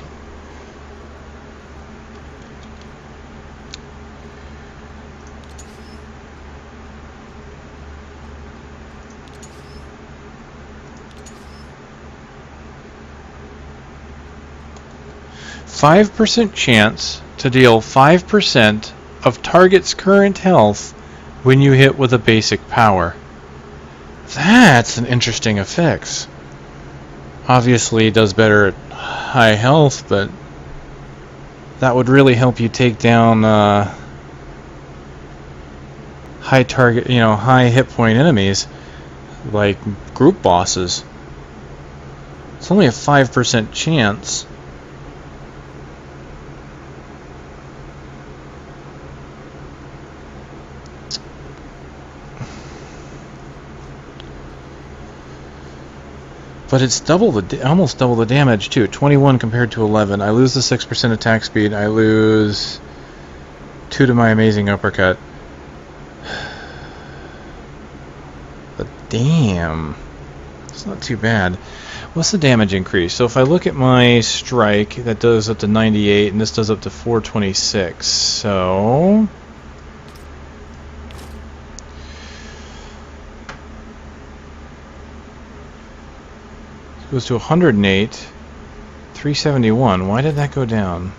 %5 chance to deal 5% of target's current health when you hit with a basic power. That's an interesting effect. Obviously, it does better at high health, but that would really help you take down high target, high hit point enemies like group bosses. It's only a 5% chance. But it's almost double the damage too. 21 compared to 11. I lose the 6% attack speed. I lose 2 to my amazing uppercut. But damn, it's not too bad. What's the damage increase? So if I look at my strike, that does up to 98, and this does up to 426. So goes to 108, 371. Why did that go down?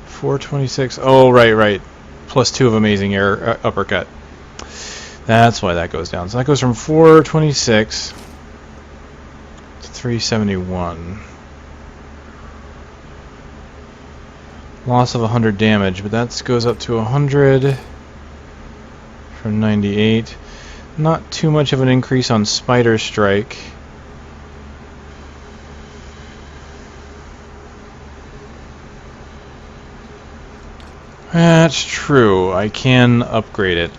426. Oh, right. Plus 2 of amazing air uppercut. That's why that goes down. So that goes from 426 to 371. Loss of 100 damage, but that goes up to 100 from 98. Not too much of an increase on Spider Strike. That's true. I can upgrade it.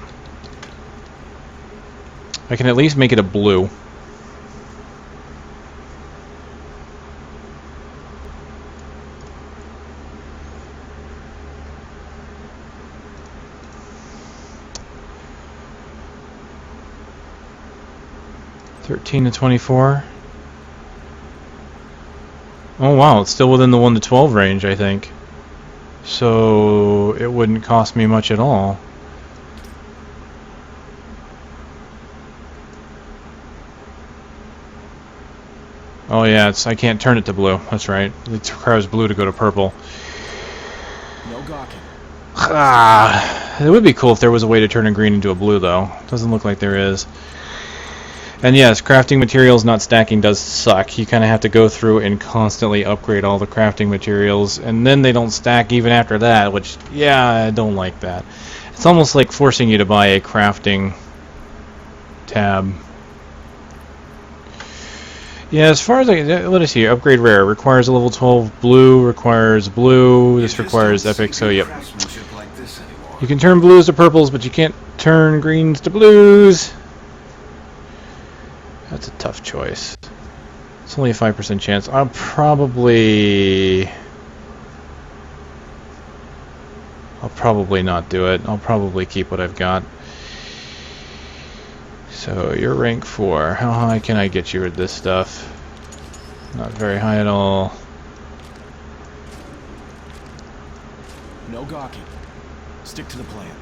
I can at least make it a blue. $13 to $24. Oh wow, it's still within the 1 to 12 range, I think. So it wouldn't cost me much at all. Oh yeah, I can't turn it to blue. That's right. It requires blue to go to purple. No gawking. It would be cool if there was a way to turn a green into a blue, though. Doesn't look like there is. And yes, crafting materials not stacking does suck. You kind of have to go through and constantly upgrade all the crafting materials, and then they don't stack even after that, which, yeah, I don't like that. It's almost like forcing you to buy a crafting tab. Yeah, as far as let us see, upgrade rare requires a level 12 blue, requires blue, this requires epic, so yep. You can turn blues to purples, but you can't turn greens to blues. That's a tough choice. It's only a 5% chance. I'll probably not do it. I'll probably keep what I've got. So you're rank 4. How high can I get you with this stuff? Not very high at all. No gawking. Stick to the plan.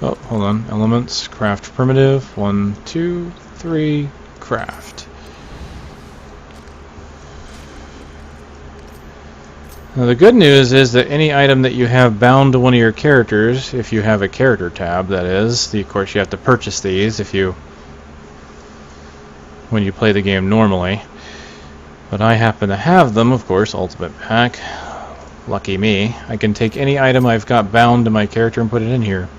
Oh, hold on. Elements, craft primitive. 1, 2, 3, craft. Now the good news is that any item that you have bound to one of your characters, if you have a character tab, that is, of course you have to purchase these when you play the game normally. But I happen to have them, of course, Ultimate Pack. Lucky me. I can take any item I've got bound to my character and put it in here.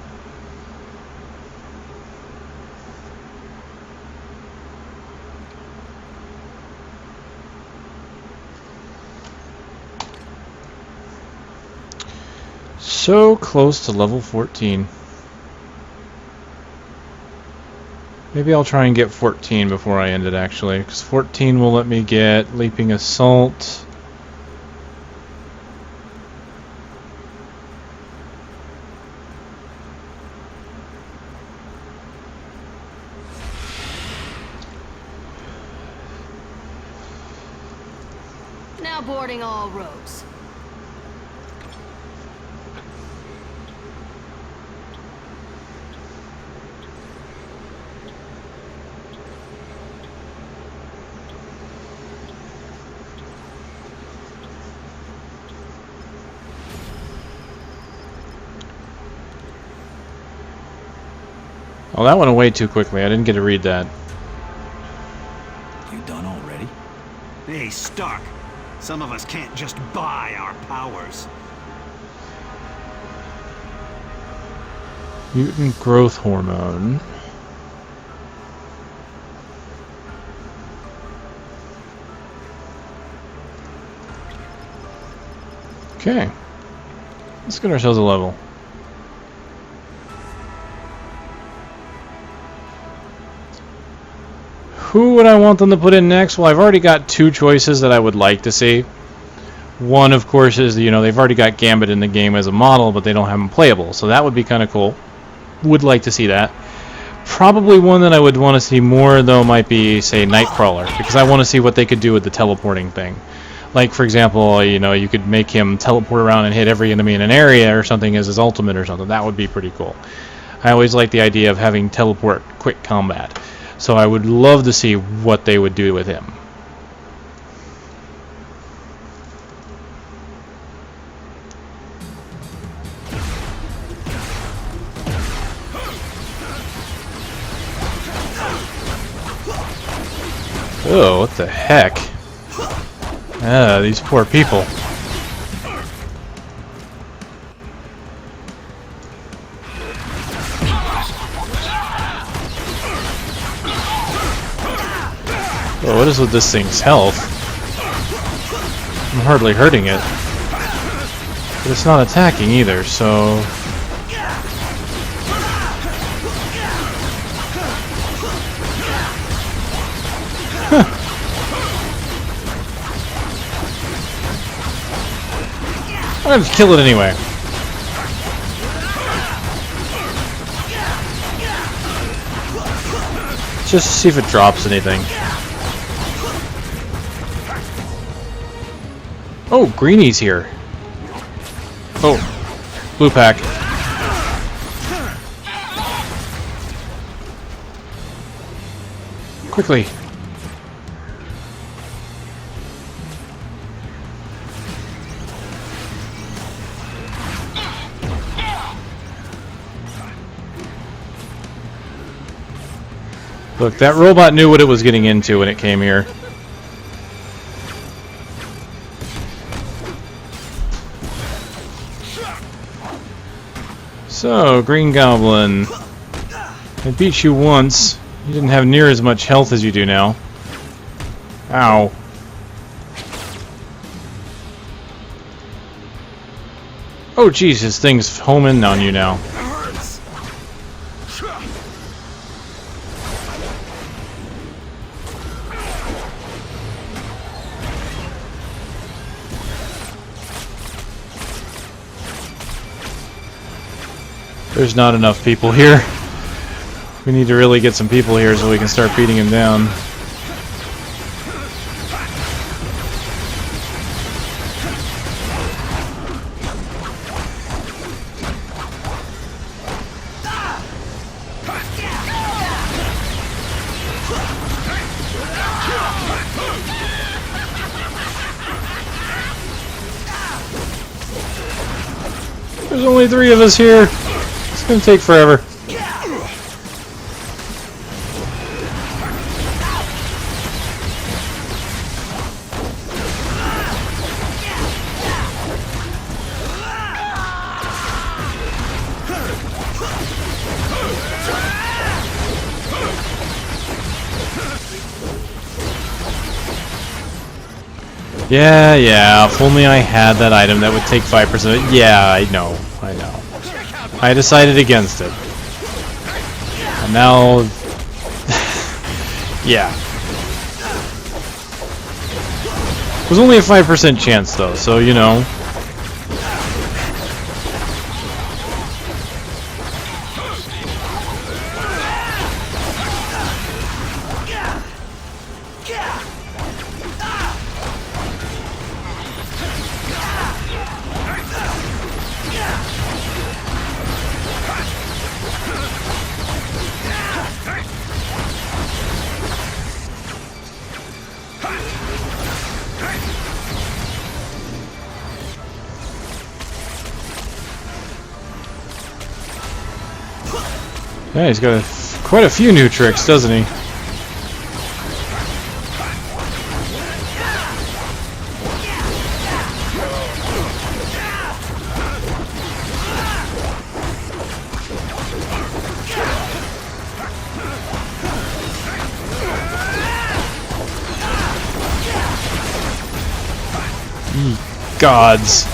So close to level 14. Maybe I'll try and get 14 before I end it, actually, because 14 will let me get Leaping Assault. Now boarding all rows. Oh, that went away too quickly. I didn't get to read that. You done already? Hey, Stark. Some of us can't just buy our powers. Mutant growth hormone. Okay. Let's get ourselves a level. Who would I want them to put in next? Well, I've already got two choices that I would like to see. One, of course, is, you know, they've already got Gambit in the game as a model, but they don't have him playable, so that would be kind of cool. Would like to see that. Probably one that I would want to see more, though, might be, say, Nightcrawler, because I want to see what they could do with the teleporting thing. Like, for example, you know, you could make him teleport around and hit every enemy in an area or something as his ultimate or something. That would be pretty cool. I always like the idea of having teleport quick combat. So I would love to see what they would do with him. Oh, what the heck? Ah, these poor people. Oh, what is with this thing's health? I'm hardly hurting it. But it's not attacking either, so... I'm gonna kill it anyway. Just to see if it drops anything. Oh, Greenie's here. Oh, blue pack. Quickly. Look, that robot knew what it was getting into when it came here. So, Green Goblin. I beat you once. You didn't have near as much health as you do now. Ow. Oh jeez, this thing's homing on you now. There's not enough people here. We need to really get some people here so we can start beating him down. There's only 3 of us here. It's gonna take forever. Yeah, if only I had that item that would take 5%. Yeah, I know. I decided against it. And now... yeah. It was only a 5% chance though, so you know. Yeah, he's got quite a few new tricks, doesn't he? Ye gods.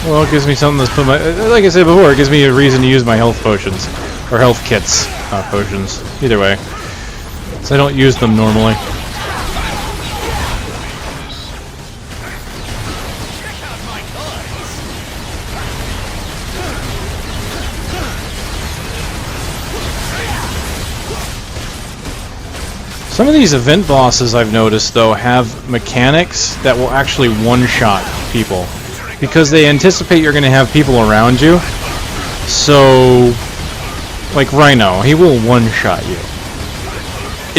Well, it gives me something to put my... Like I said before, it gives me a reason to use my health potions. Or health kits, not potions. Either way. So I don't use them normally. Some of these event bosses I've noticed, though, have mechanics that will actually one-shot people. Because they anticipate you're going to have people around you. So, like Rhino, he will one-shot you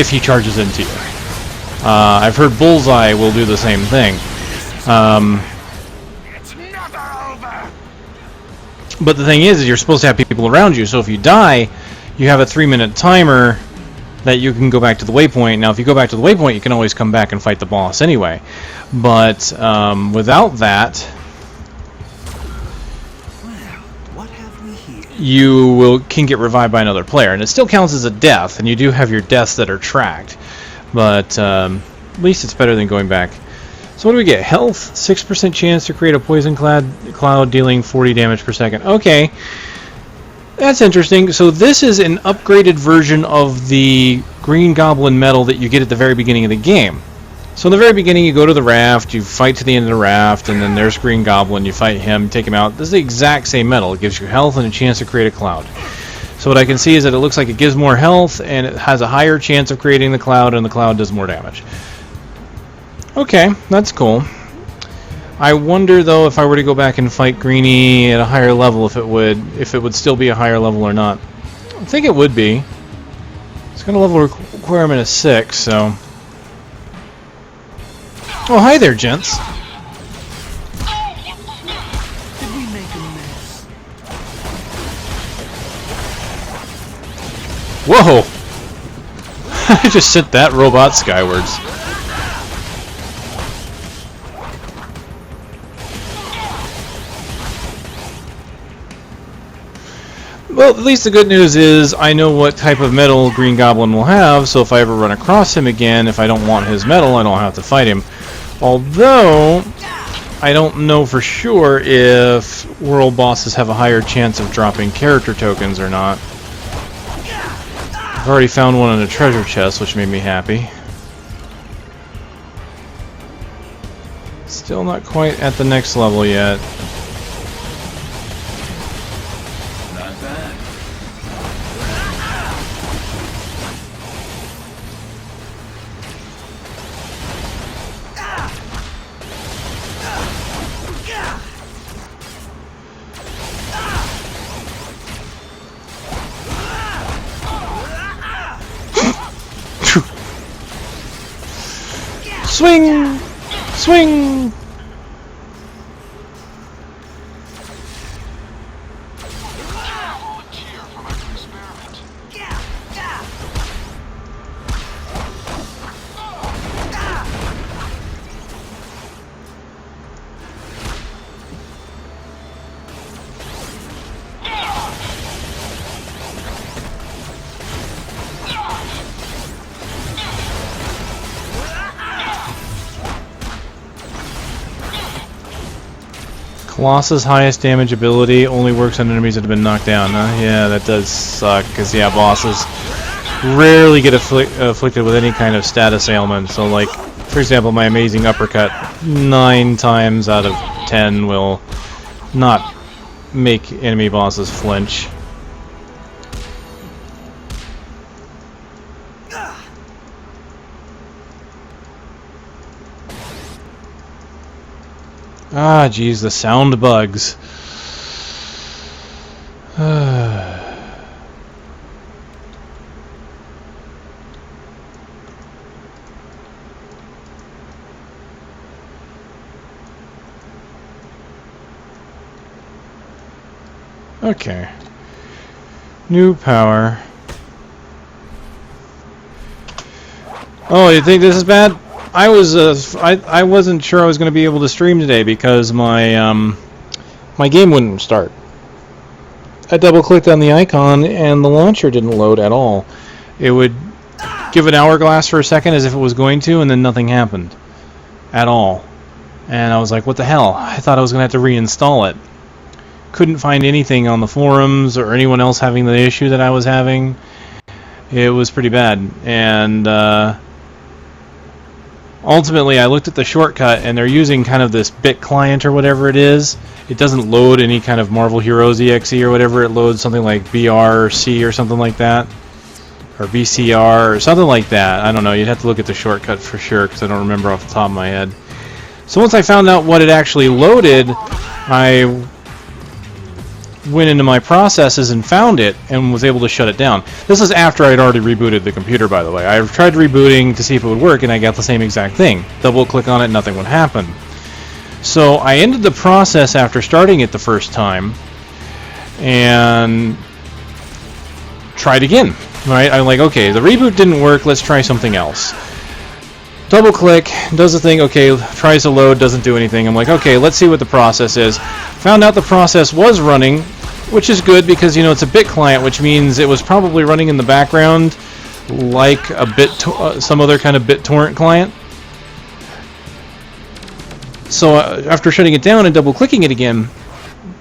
if he charges into you. I've heard Bullseye will do the same thing. But the thing is you're supposed to have people around you, so if you die, you have a 3-minute timer that you can go back to the waypoint. Now, if you go back to the waypoint, you can always come back and fight the boss anyway. But without that... you can get revived by another player, and it still counts as a death, and you do have your deaths that are tracked, but at least it's better than going back. So what do we get? Health, 6% chance to create a poison cloud dealing 40 damage per second. Okay, that's interesting. So this is an upgraded version of the Green Goblin medal that you get at the very beginning of the game. So in the very beginning, you go to the raft, you fight to the end of the raft, and then there's Green Goblin, you fight him, take him out. This is the exact same medal. It gives you health and a chance to create a cloud. So what I can see is that it looks like it gives more health, and it has a higher chance of creating the cloud, and the cloud does more damage. Okay, that's cool. I wonder, though, if I were to go back and fight Greenie at a higher level, if it would still be a higher level or not. I think it would be. It's got a level requirement of 6, so... Oh, hi there, gents. Did we make a mess? Whoa! I just sent that robot skywards. Well, at least the good news is I know what type of medal Green Goblin will have, so if I ever run across him again, if I don't want his medal, I don't have to fight him. Although, I don't know for sure if world bosses have a higher chance of dropping character tokens or not. I've already found one in a treasure chest, which made me happy. Still not quite at the next level yet. Not bad. Swing! Swing! Colossus' highest damage ability only works on enemies that have been knocked down, huh? Yeah, that does suck, because, yeah, bosses rarely get afflicted with any kind of status ailment. So, like, for example, my amazing uppercut, 9 times out of 10 will not make enemy bosses flinch. Ah, geez, the sound bugs. Okay. New power. Oh, you think this is bad? I wasn't sure I was going to be able to stream today because my my game wouldn't start. I double-clicked on the icon and the launcher didn't load at all. It would give an hourglass for a second as if it was going to, and then nothing happened at all. And I was like, what the hell? I thought I was going to have to reinstall it. Couldn't find anything on the forums or anyone else having the issue that I was having. It was pretty bad. And ultimately I looked at the shortcut and they're using kind of this bit client or whatever it is. It doesn't load any kind of Marvel Heroes EXE or whatever. It loads something like BRC or something like that. Or VCR or something like that. I don't know. You'd have to look at the shortcut for sure because I don't remember off the top of my head. So once I found out what it actually loaded, I went into my processes and found it and was able to shut it down. This is after I'd already rebooted the computer, by the way. I tried rebooting to see if it would work and I got the same exact thing. Double click on it, nothing would happen. So I ended the process after starting it the first time and tried again. Right? I'm like, okay, the reboot didn't work, let's try something else. Double click, does the thing, okay, tries to load, doesn't do anything. I'm like, okay, let's see what the process is. Found out the process was running, which is good because, you know, it's a bit client, which means it was probably running in the background like a some other kind of BitTorrent client. So after shutting it down and double clicking it again,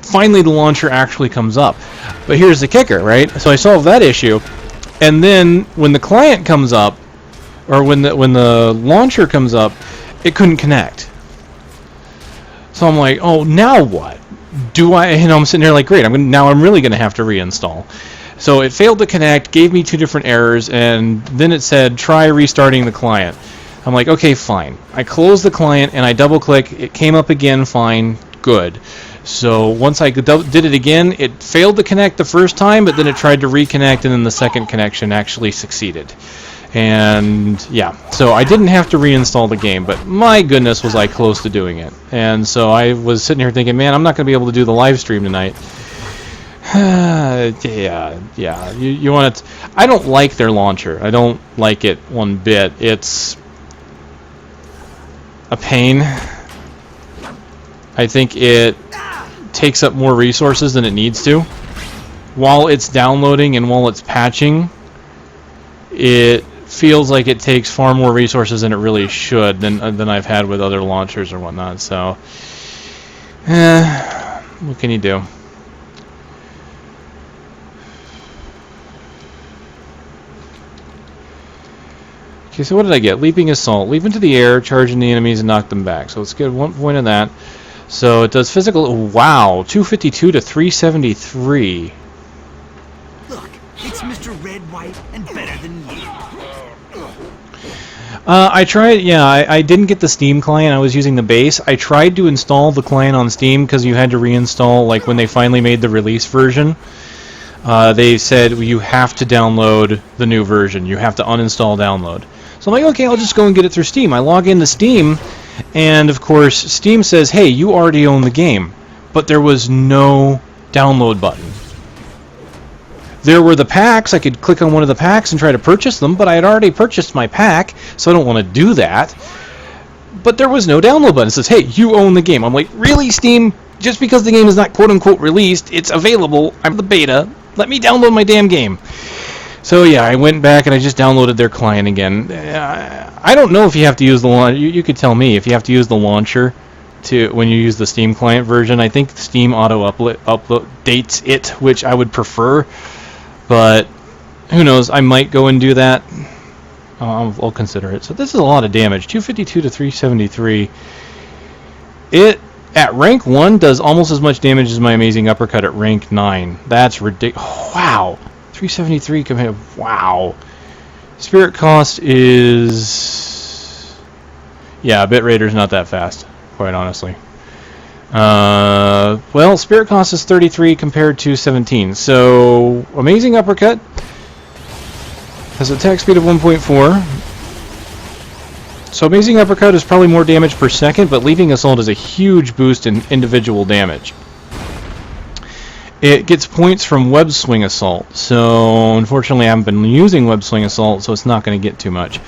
finally the launcher actually comes up. But here's the kicker, right? So I solved that issue, and then when the client comes up, or when the launcher comes up, it couldn't connect. So I'm like, oh, now what? Do I? You know, I'm sitting there like, great. Now I'm really going to have to reinstall. So it failed to connect, gave me 2 different errors, and then it said try restarting the client. I'm like, okay, fine. I closed the client and I double click. It came up again, fine, good. So once I did it again, it failed to connect the first time, but then it tried to reconnect, and then the second connection actually succeeded. And yeah, so I didn't have to reinstall the game, but my goodness was I close to doing it. And so I was sitting here thinking, man, I'm not going to be able to do the live stream tonight. yeah. You want to? I don't like their launcher. I don't like it one bit. It's a pain. I think it takes up more resources than it needs to. While it's downloading and while it's patching, it feels like it takes far more resources than it really should than I've had with other launchers or whatnot. So, what can you do? Okay, so what did I get? Leaping Assault. Leap into the air, charge into the enemies, and knock them back. So let's get 1 point of that. So it does physical. Wow, 252 to 373. Look, it's Mr. Red, White, and better than you. I tried, yeah, I didn't get the Steam client. I was using the base. I tried to install the client on Steam because you had to reinstall, like when they finally made the release version. They said you have to download the new version. You have to uninstall download. So I'm like, okay, I'll just go and get it through Steam. I log into Steam, and of course, Steam says, hey, you already own the game. But there was no download button. There were the packs. I could click on one of the packs and try to purchase them, but I had already purchased my pack, so I don't want to do that. But there was no download button. It says, hey, you own the game. I'm like, really, Steam? Just because the game is not quote-unquote released, it's available. I'm the beta. Let me download my damn game. So yeah, I went back and I just downloaded their client again. I don't know if you have to use the launcher. You could tell me if you have to use the launcher when you use the Steam client version. I think Steam auto updates it, which I would prefer. But who knows? I might go and do that. I'll consider it. So this is a lot of damage. 252 to 373. It at rank 1 does almost as much damage as my amazing uppercut at rank 9. That's ridiculous. Wow. 373 compared. Wow. Spirit cost is. Yeah, bit rater's not that fast, quite honestly. Well, Spirit cost is 33 compared to 17. So, Amazing Uppercut has attack speed of 1.4. So Amazing Uppercut is probably more damage per second, but Leaping Assault is a huge boost in individual damage. It gets points from Web Swing Assault, so unfortunately I haven't been using Web Swing Assault, so it's not going to get too much.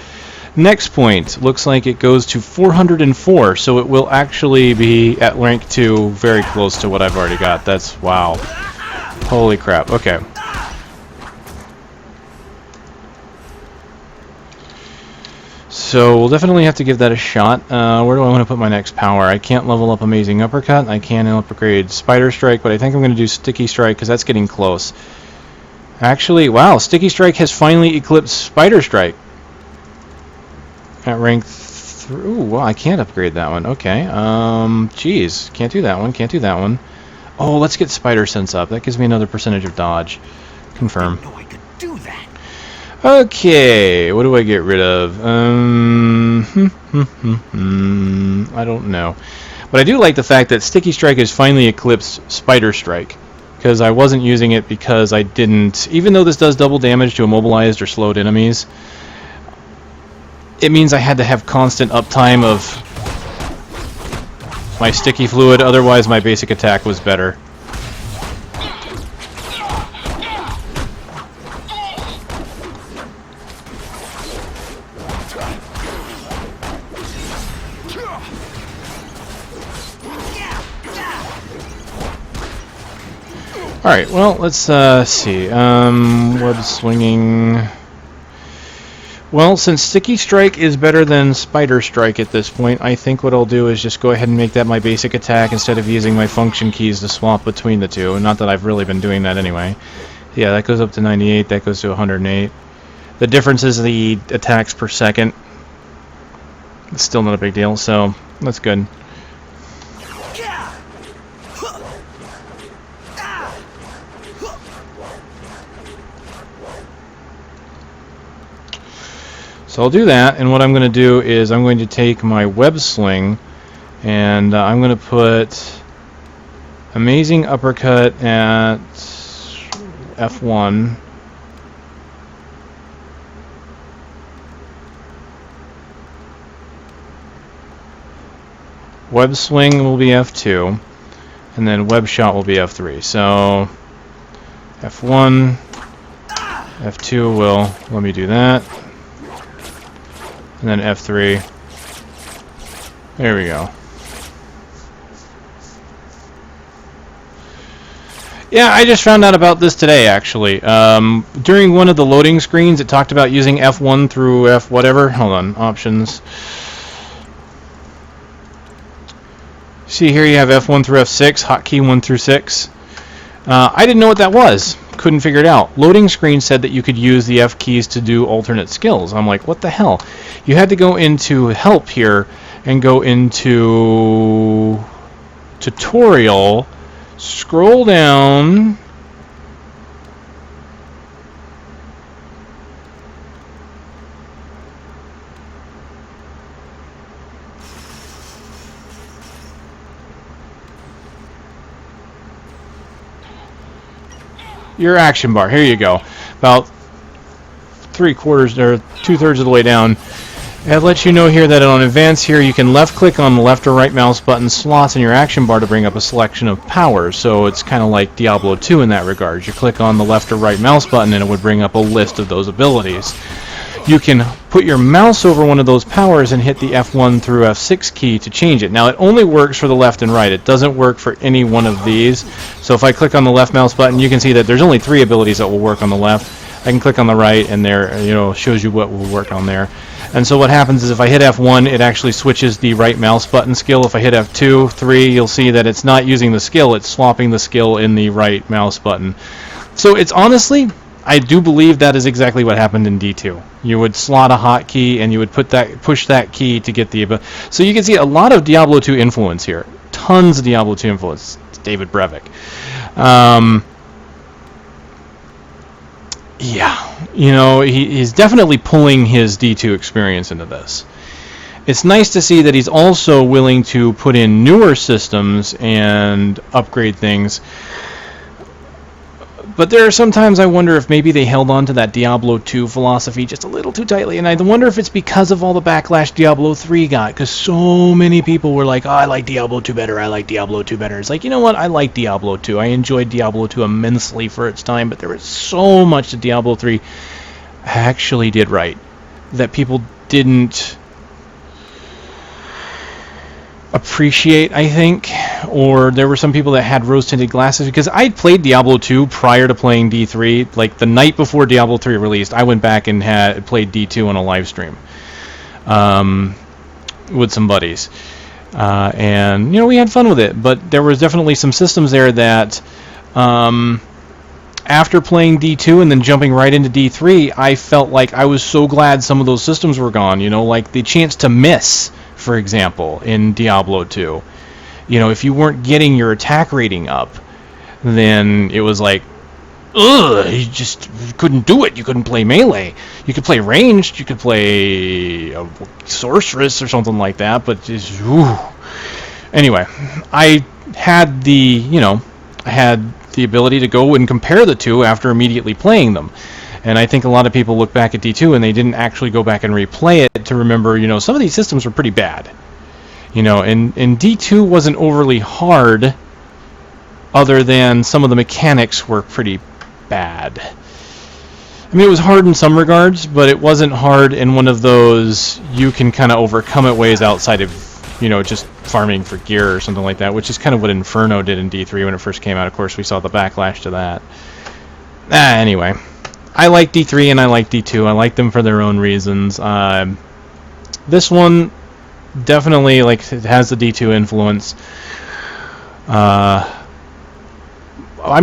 Next point, looks like it goes to 404, so it will actually be at rank 2, very close to what I've already got. That's, wow. Holy crap, okay. So we'll definitely have to give that a shot. Where do I want to put my next power? I can't level up Amazing Uppercut. I can upgrade Spider Strike, but I think I'm going to do Sticky Strike because that's getting close. Actually, wow, Sticky Strike has finally eclipsed Spider Strike. At rank 3. Ooh, well, I can't upgrade that one. Okay. Geez. Can't do that one. Can't do that one. Oh, let's get Spider Sense up. That gives me another percentage of dodge. Confirm. I didn't know I could do that. Okay, what do I get rid of? I don't know. But I do like the fact that Sticky Strike has finally eclipsed Spider Strike. Because I wasn't using it because I didn't... Even though this does double damage to immobilized or slowed enemies, it means I had to have constant uptime of my Sticky Fluid, otherwise my basic attack was better. Alright, well, let's see. Web swinging. Well, since Sticky Strike is better than Spider Strike at this point, I think what I'll do is just go ahead and make that my basic attack instead of using my function keys to swap between the two. Not that I've really been doing that anyway. Yeah, that goes up to 98, that goes to 108. The difference is the attacks per second. It's still not a big deal, so that's good. So I'll do that, and what I'm going to do is I'm going to take my Web Sling, and I'm going to put Amazing Uppercut at F1. Web Swing will be F2, and then Web Shot will be F3. So F1, F2 will, let me do that. And then F3. There we go. Yeah, I just found out about this today, actually. During one of the loading screens, it talked about using F1 through F whatever. Hold on, options. See here you have F1 through F6, hotkey 1 through 6. I didn't know what that was. Couldn't figure it out. Loading screen said that you could use the F keys to do alternate skills. I'm like, what the hell? You had to go into help here and go into tutorial, scroll down, your action bar. Here you go. About 3/4 or 2/3 of the way down. It lets you know here that on advance here you can left click on the left or right mouse button slots in your action bar to bring up a selection of powers. So it's kind of like Diablo 2 in that regard. You click on the left or right mouse button and it would bring up a list of those abilities. You can put your mouse over one of those powers and hit the F1 through F6 key to change it. Now it only works for the left and right. It doesn't work for any one of these. So if I click on the left mouse button, you can see that there's only 3 abilities that will work on the left. I can click on the right and there, shows you what will work on there. And so what happens is if I hit F1, it actually switches the right mouse button skill. If I hit F2, 3, you'll see that it's not using the skill, it's swapping the skill in the right mouse button. So it's honestly, I do believe that is exactly what happened in D2. You would slot a hotkey and you would push that key to get the ability. So you can see a lot of Diablo 2 influence here. Tons of Diablo 2 influence. It's David Brevik. Yeah, he's definitely pulling his D2 experience into this. it's nice to see that he's also willing to put in newer systems and upgrade things. But there are sometimes I wonder if maybe they held on to that Diablo 2 philosophy just a little too tightly, and I wonder if it's because of all the backlash Diablo 3 got, because so many people were like, oh, I like Diablo 2 better, I like Diablo 2 better. It's like, you know what, I like Diablo 2. I enjoyed Diablo 2 immensely for its time, but there was so much that Diablo 3 actually did right that people didn't appreciate, I think, or there were some people that had rose-tinted glasses, because I played Diablo 2 prior to playing D3. Like the night before Diablo 3 released, I went back and had played D2 on a live stream with some buddies, and you know, we had fun with it. But there was definitely some systems there that after playing D2 and then jumping right into D3, I felt like I was so glad some of those systems were gone. You know, like the chance to miss, for example, in Diablo 2. You know, if you weren't getting your attack rating up, then it was like, ugh, you just couldn't do it. You couldn't play melee. You could play ranged, you could play a sorceress or something like that, but just, ooh. Anyway, I had the ability to go and compare the two after immediately playing them. And I think a lot of people look back at D2 and they didn't actually go back and replay it to remember, you know, some of these systems were pretty bad. You know, and D2 wasn't overly hard, other than some of the mechanics were pretty bad. I mean, it was hard in some regards, but it wasn't hard in one of those you can kind of overcome it ways outside of, you know, just farming for gear or something like that, which is kind of what Inferno did in D3 when it first came out. Of course, we saw the backlash to that. Anyway. I like D3 and I like D2. I like them for their own reasons. This one definitely, like, it has the D2 influence. I'm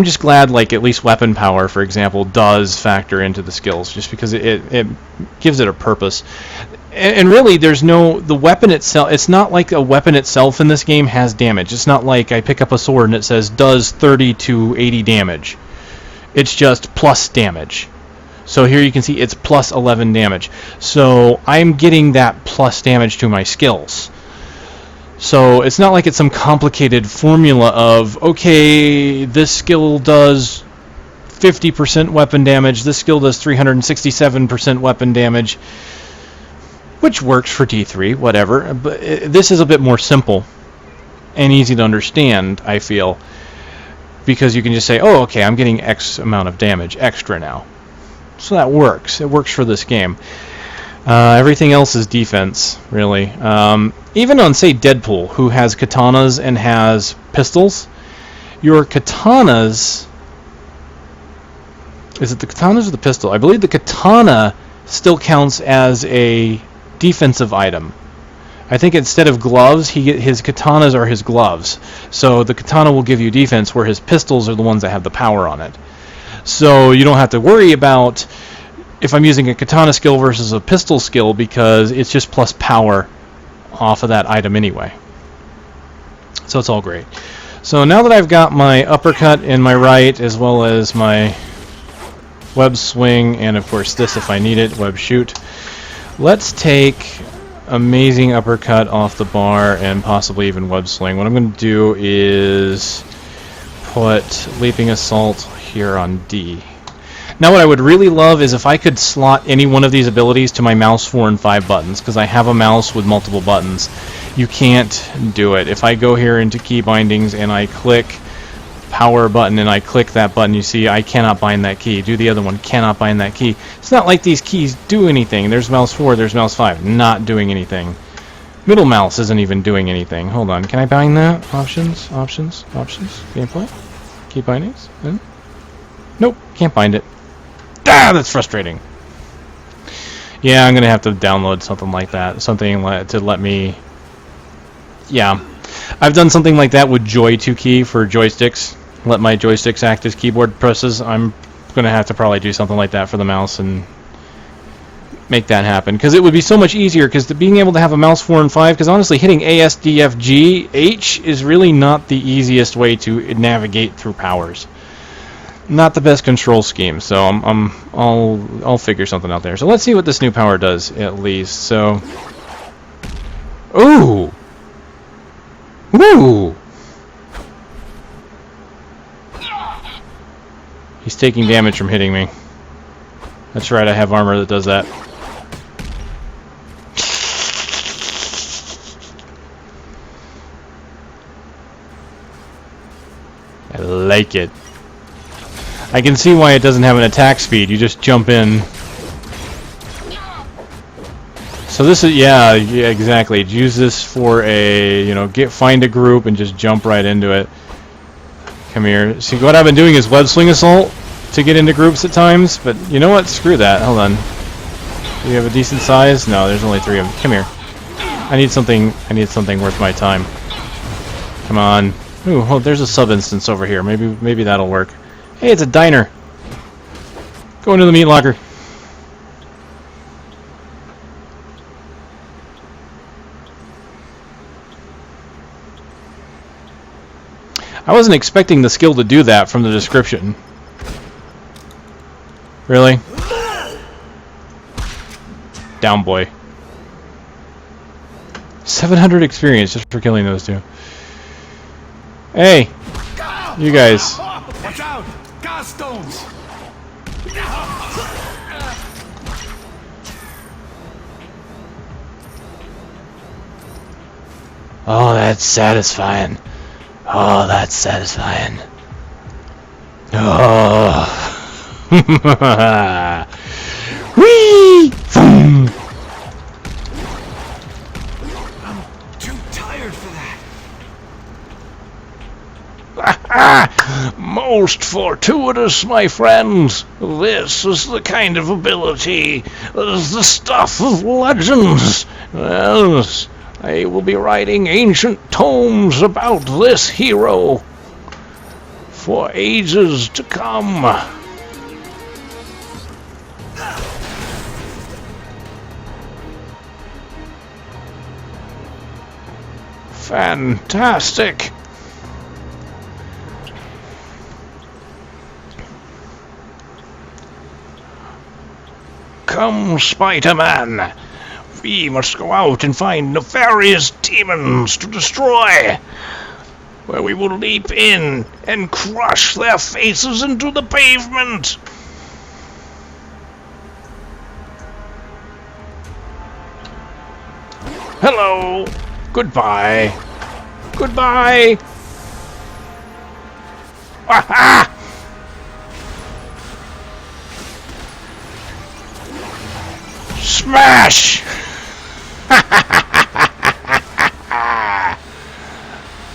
just glad, like, at least weapon power, for example, does factor into the skills, just because it gives it a purpose. And really, there's no, the weapon itself, it's not like a weapon itself in this game has damage. It's not like I pick up a sword and it says does 30 to 80 damage. It's just plus damage. So here you can see it's plus 11 damage. So I'm getting that plus damage to my skills. So it's not like it's some complicated formula of, okay, this skill does 50% weapon damage, this skill does 367% weapon damage, which works for D3, whatever. But this is a bit more simple and easy to understand, I feel, because you can just say, oh, okay, I'm getting X amount of damage extra now. So that works. It works for this game. Everything else is defense, really. Even on, say, Deadpool, who has katanas and has pistols, your katanas... Is it the katanas or the pistol? I believe the katana still counts as a defensive item. I think instead of gloves, his katanas are his gloves. So the katana will give you defense, where his pistols are the ones that have the power on it. So you don't have to worry about if I'm using a katana skill versus a pistol skill, because it's just plus power off of that item anyway. So it's all great. So now that I've got my uppercut in my right, as well as my web swing, and of course this if I need it, web shoot, let's take amazing uppercut off the bar and possibly even web swing. What I'm going to do is put leaping assault here on D. Now what I would really love is if I could slot any one of these abilities to my mouse 4 and 5 buttons, because I have a mouse with multiple buttons. You can't do it. If I go here into key bindings and I click power button and I click that button, you see I cannot bind that key. Do the other one, cannot bind that key. It's not like these keys do anything. There's mouse 4, there's mouse 5, not doing anything. Middle mouse isn't even doing anything. Hold on, can I bind that? Options, options, options, gameplay, key bindings, and nope, can't bind it. Ah, that's frustrating. Yeah, I'm gonna have to download something like that, something to let me. Yeah, I've done something like that with Joy 2 key for joysticks. Let my joysticks act as keyboard presses. I'm gonna have to probably do something like that for the mouse and make that happen, because it would be so much easier. Because being able to have a mouse 4 and 5, because honestly, hitting A, S, D, F, G, H is really not the easiest way to navigate through powers. Not the best control scheme, so I'll figure something out there. So let's see what this new power does, at least. So Ooh! Ooh! He's taking damage from hitting me. That's right, I have armor that does that. I like it. I can see why it doesn't have an attack speed. You just jump in. So this is, yeah, exactly. Use this for a, you know, find a group and just jump right into it. Come here. See, what I've been doing is web sling assault to get into groups at times, but you know what? Screw that. Hold on. Do you have a decent size? No, there's only 3 of them. Come here. I need something worth my time. Come on. Ooh, oh, there's a sub-instance over here. Maybe that'll work. Hey, it's a diner. Go into the meat locker. I wasn't expecting the skill to do that from the description. Really? Down, boy. 700 experience just for killing those two. Hey! You guys. Watch out! Gas stones! Oh, that's satisfying. Oh, that's satisfying. Oh. Whee! Too tired for Ah, most fortuitous, my friends. This is the kind of ability that is the stuff of legends. Yes, I will be writing ancient tomes about this hero for ages to come. Fantastic. Come, Spider-Man. We must go out and find nefarious demons to destroy, where we will leap in and crush their faces into the pavement. Hello. Goodbye. Goodbye. Aha! Smash!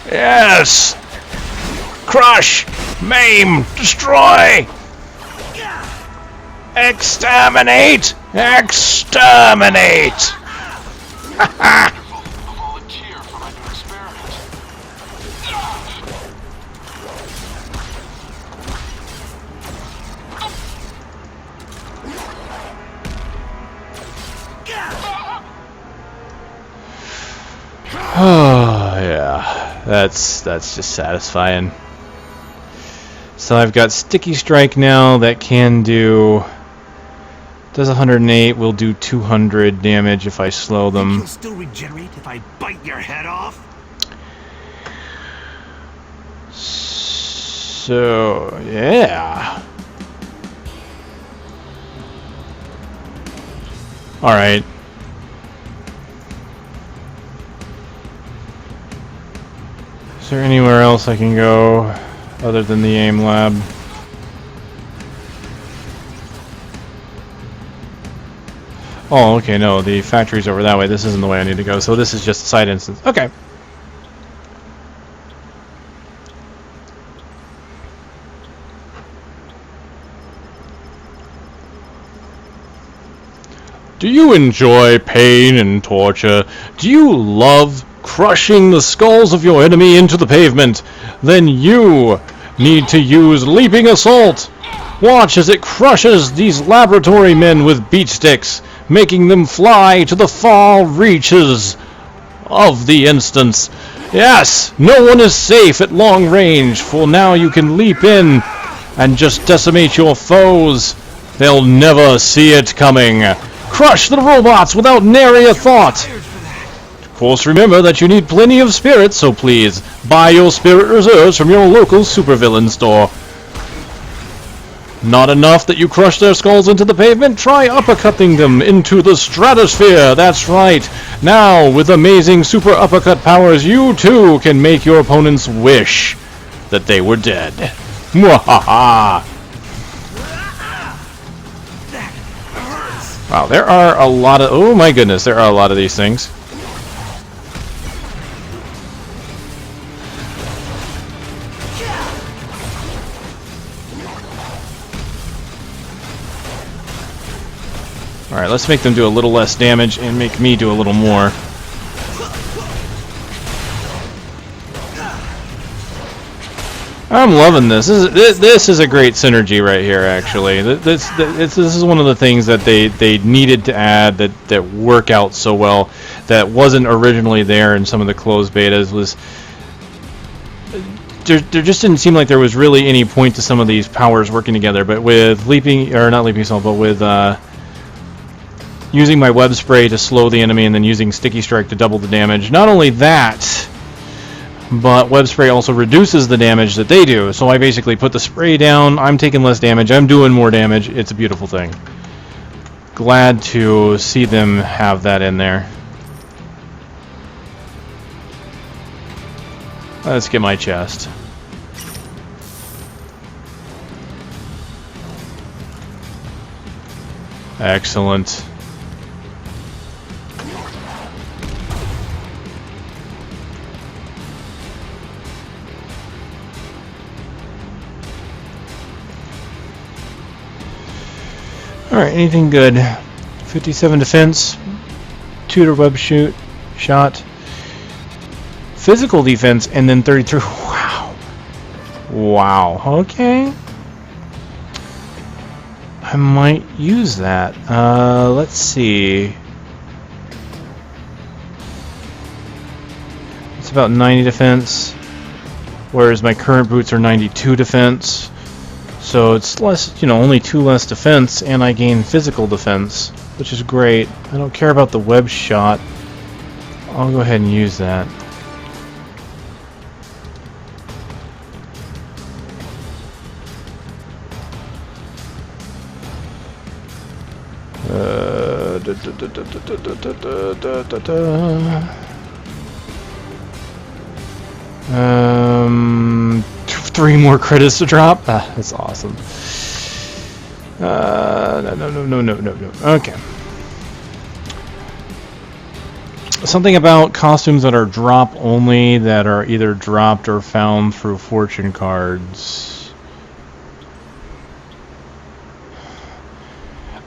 Yes! Crush! Maim! Destroy! Exterminate! Exterminate! volunteer for my new experiment. Oh yeah, that's just satisfying. So I've got Sticky Strike now that can do, does 108, will do 200 damage if I slow them. You'll still regenerate if I bite your head off? So yeah. All right. Is there anywhere else I can go other than the AIM lab? Oh, okay, no, the factory's over that way. This isn't the way I need to go, so this is just a side instance. Okay. Do you enjoy pain and torture? Do you love crushing the skulls of your enemy into the pavement? Then you need to use Leaping Assault. Watch as it crushes these laboratory men with beat sticks, making them fly to the far reaches of the instance. Yes, no one is safe at long range, for now you can leap in and just decimate your foes. They'll never see it coming. Crush the robots without nary a thought. course, remember that you need plenty of spirits, so please buy your spirit reserves from your local supervillain store. Not enough that you crush their skulls into the pavement? Try uppercutting them into the stratosphere. That's right. Now, with amazing super uppercut powers, you too can make your opponents wish that they were dead. Mwahaha! Wow, there are a lot of... Oh my goodness, there are a lot of these things. Alright, let's make them do a little less damage and make me do a little more. I'm loving this. This is a great synergy right here, actually. This is one of the things that they needed to add that work out so well, that wasn't originally there in some of the closed betas. Was there just didn't seem like there was really any point to some of these powers working together. But with not leaping assault, but with using my web spray to slow the enemy and then using sticky strike to double the damage. Not only that, but web spray also reduces the damage that they do. So I basically put the spray down, I'm taking less damage, I'm doing more damage. It's a beautiful thing. Glad to see them have that in there. Let's get my chest. Excellent. Alright, anything good? 57 defense, 2 to web shot, physical defense, and then 33. Wow. Wow, okay. I might use that. Let's see. It's about 90 defense, whereas my current boots are 92 defense. So it's less, only 2 less defense, and I gain physical defense, which is great. I don't care about the web shot. I'll go ahead and use that. Three more credits to drop. That's awesome. No. Okay. Something about costumes that are drop only, that are either dropped or found through fortune cards.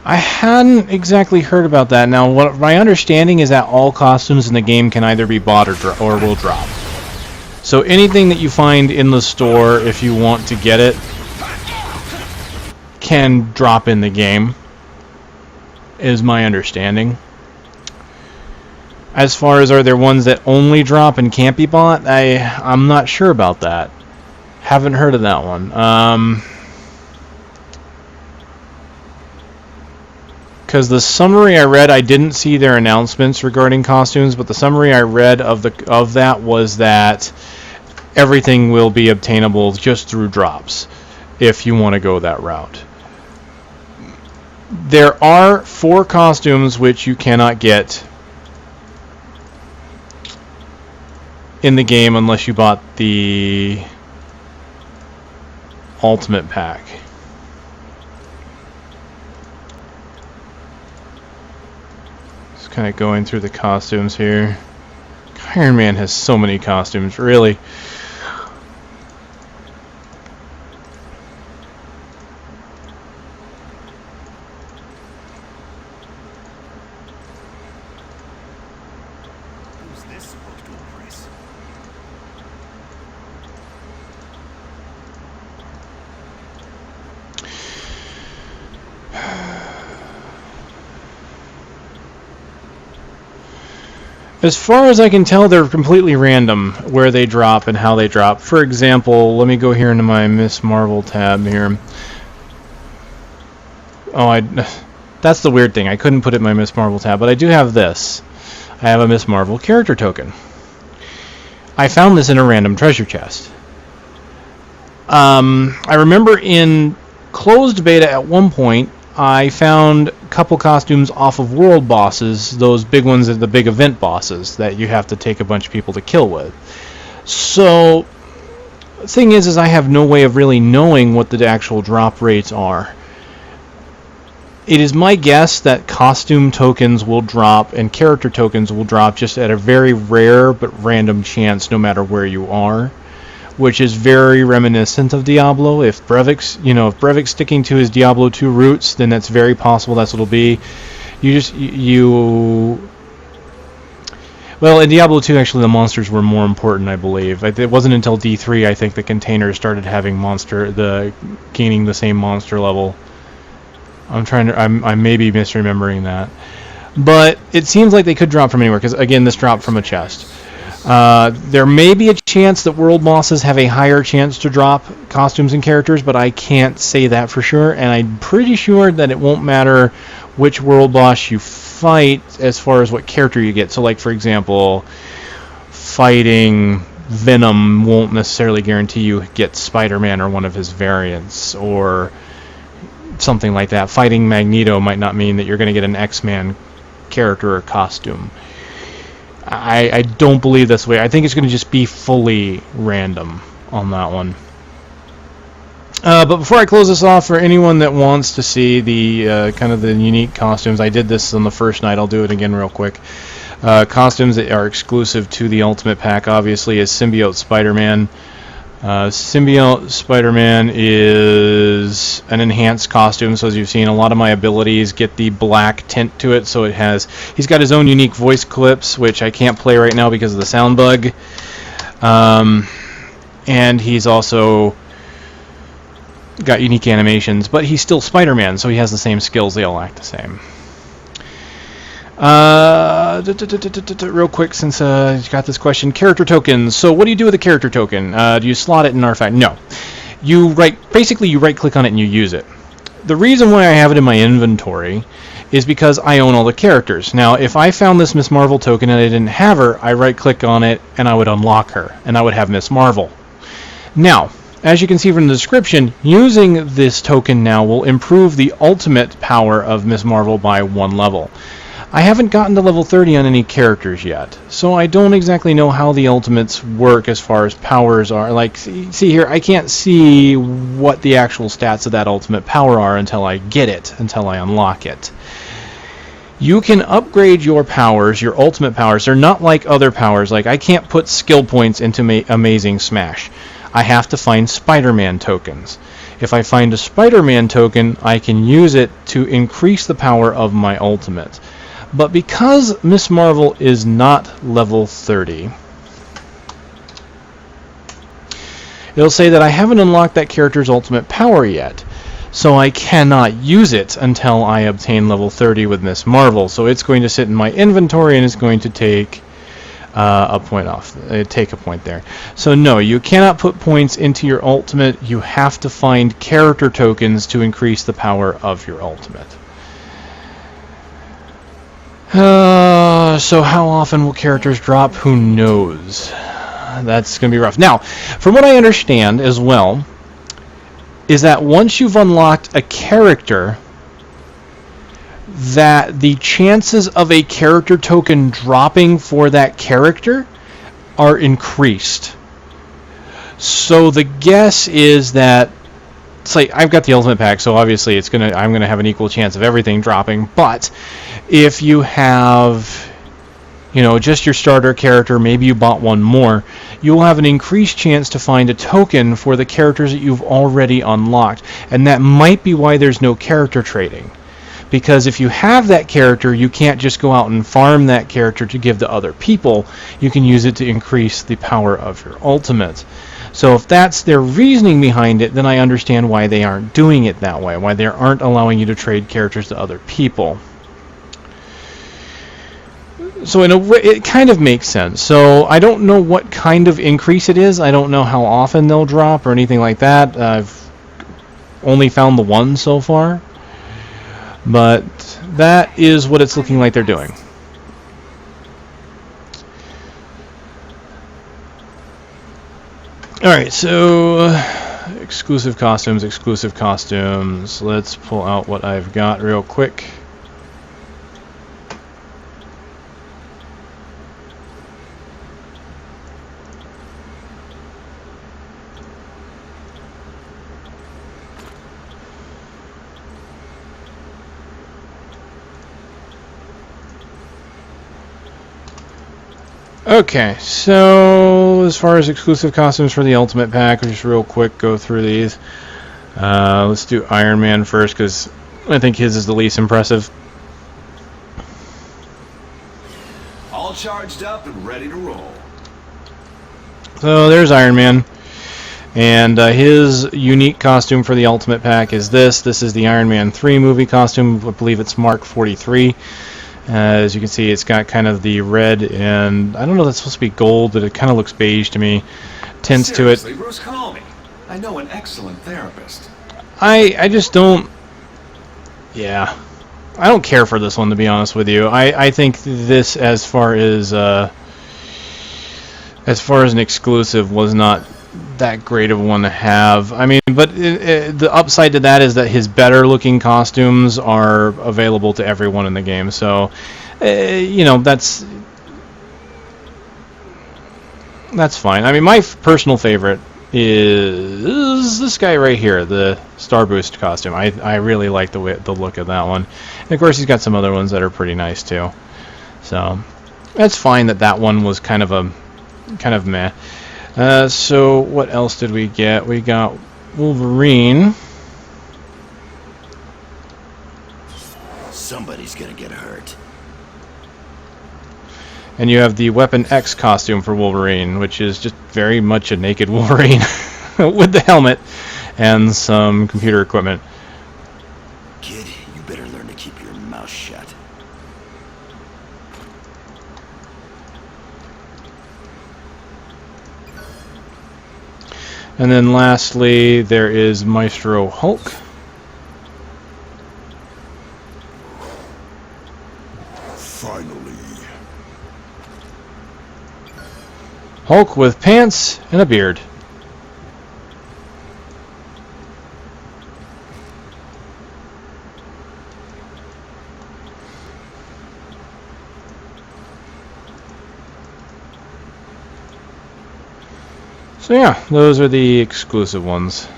I hadn't exactly heard about that. Now, what my understanding is that all costumes in the game can either be bought or will drop. So anything that you find in the store, if you want to get it, can drop in the game, is my understanding. As far as are there ones that only drop and can't be bought, I'm not sure about that. Haven't heard of that one. Because the summary I read, I didn't see their announcements regarding costumes, but the summary I read of that was that everything will be obtainable just through drops, if you want to go that route. There are 4 costumes which you cannot get in the game unless you bought the Ultimate Pack. Just kind of going through the costumes here. Iron Man has so many costumes, really. Who's this supposed to impress? As far as I can tell, they're completely random where they drop and how they drop. For example, let me go here into my Miss Marvel tab here. Oh, that's the weird thing. I couldn't put it in my Miss Marvel tab, but I do have this. I have a Miss Marvel character token. I found this in a random treasure chest. I remember in closed beta at one point, I found a couple costumes off of world bosses, those big ones, the big event bosses that you have to take a bunch of people to kill with. So, the thing is I have no way of really knowing what the actual drop rates are. It is my guess that costume tokens will drop and character tokens will drop just at a very rare but random chance no matter where you are, which is very reminiscent of Diablo. If Brevik's sticking to his Diablo 2 roots, then that's very possible that's what it'll be. Well, in Diablo 2, actually, the monsters were more important, I believe. It wasn't until D3, I think, the containers started having gaining the same monster level. I may be misremembering that. But it seems like they could drop from anywhere, because, again, this dropped from a chest. There may be a chance that world bosses have a higher chance to drop costumes and characters, but I can't say that for sure, and I'm pretty sure that it won't matter which world boss you fight as far as what character you get. So, like, for example, fighting Venom won't necessarily guarantee you get Spider-Man or one of his variants, or something like that. Fighting Magneto might not mean that you're going to get an X-Man character or costume. I don't believe that's the way. I think it's going to just be fully random on that one. But before I close this off, for anyone that wants to see the kind of the unique costumes, I did this on the first night. I'll do it again real quick. Costumes that are exclusive to the Ultimate Pack, obviously, is Symbiote Spider-Man. Symbiote Spider-Man is an enhanced costume, so as you've seen, a lot of my abilities get the black tint to it, so he's got his own unique voice clips, which I can't play right now because of the sound bug. And he's also got unique animations, but he's still Spider-Man, so he has the same skills. They all act the same. Real quick, since you got this question, character tokens. So what do you do with a character token? Do you slot it in an artifact? No. You right-click on it and you use it. The reason why I have it in my inventory is because I own all the characters. Now, if I found this Miss Marvel token and I didn't have her, I right-click on it and I would unlock her, and I would have Miss Marvel. Now, as you can see from the description, using this token now will improve the ultimate power of Miss Marvel by 1 level. I haven't gotten to level 30 on any characters yet, so I don't exactly know how the ultimates work as far as powers are. Like, see here, I can't see what the actual stats of that ultimate power are until I get it, until I unlock it. You can upgrade your powers, your ultimate powers. They're not like other powers. Like, I can't put skill points into Amazing Smash. I have to find Spider-Man tokens. If I find a Spider-Man token, I can use it to increase the power of my ultimate. But because Miss Marvel is not level 30, it'll say that I haven't unlocked that character's ultimate power yet, so I cannot use it until I obtain level 30 with Miss Marvel. So it's going to sit in my inventory and it's going to take a point off. Take a point there. So no, you cannot put points into your ultimate. You have to find character tokens to increase the power of your ultimate. So how often will characters drop? Who knows? That's going to be rough. Now, from what I understand as well, is that once you've unlocked a character, that the chances of a character token dropping for that character are increased. So the guess is that, it's like, I've got the Ultimate Pack, so obviously I'm gonna have an equal chance of everything dropping. But if you have, just your starter character, maybe you bought one more, you will have an increased chance to find a token for the characters that you've already unlocked, and that might be why there's no character trading. Because if you have that character, you can't just go out and farm that character to give to other people. You can use it to increase the power of your ultimate. So if that's their reasoning behind it, then I understand why they aren't doing it that way, why they aren't allowing you to trade characters to other people. So in a way, it kind of makes sense. So I don't know what kind of increase it is. I don't know how often they'll drop or anything like that. I've only found the one so far. But that is what it's looking like they're doing. Alright, so exclusive costumes, exclusive costumes. Let's pull out what I've got real quick. Okay, so as far as exclusive costumes for the Ultimate Pack, we'll just real quick go through these. Let's do Iron Man first, because I think his is the least impressive. All charged up and ready to roll. So there's Iron Man. And his unique costume for the Ultimate Pack is this. This is the Iron Man 3 movie costume. I believe it's Mark 43. As you can see, it's got kind of the red and I don't know, that's supposed to be gold, but it kind of looks beige to me. Tints to it. Seriously, Bruce, call me. I know an excellent therapist. I just don't. Yeah, I don't care for this one, to be honest with you. I think this, as far as an exclusive, was not that great of one to have. I mean, but the upside to that is that his better looking costumes are available to everyone in the game. So, you know, that's fine. I mean, my personal favorite is this guy right here, the Star Boost costume. I really like the look of that one. And of course, he's got some other ones that are pretty nice too. So, that's fine that one was kind of meh. So what else did we get? We got Wolverine. Somebody's gonna get hurt. And you have the Weapon X costume for Wolverine, which is just very much a naked Wolverine with the helmet and some computer equipment. Kid, you better learn to keep your mouth shut. And then lastly, there is Maestro Hulk. Finally. Hulk with pants and a beard. So yeah, those are the exclusive ones.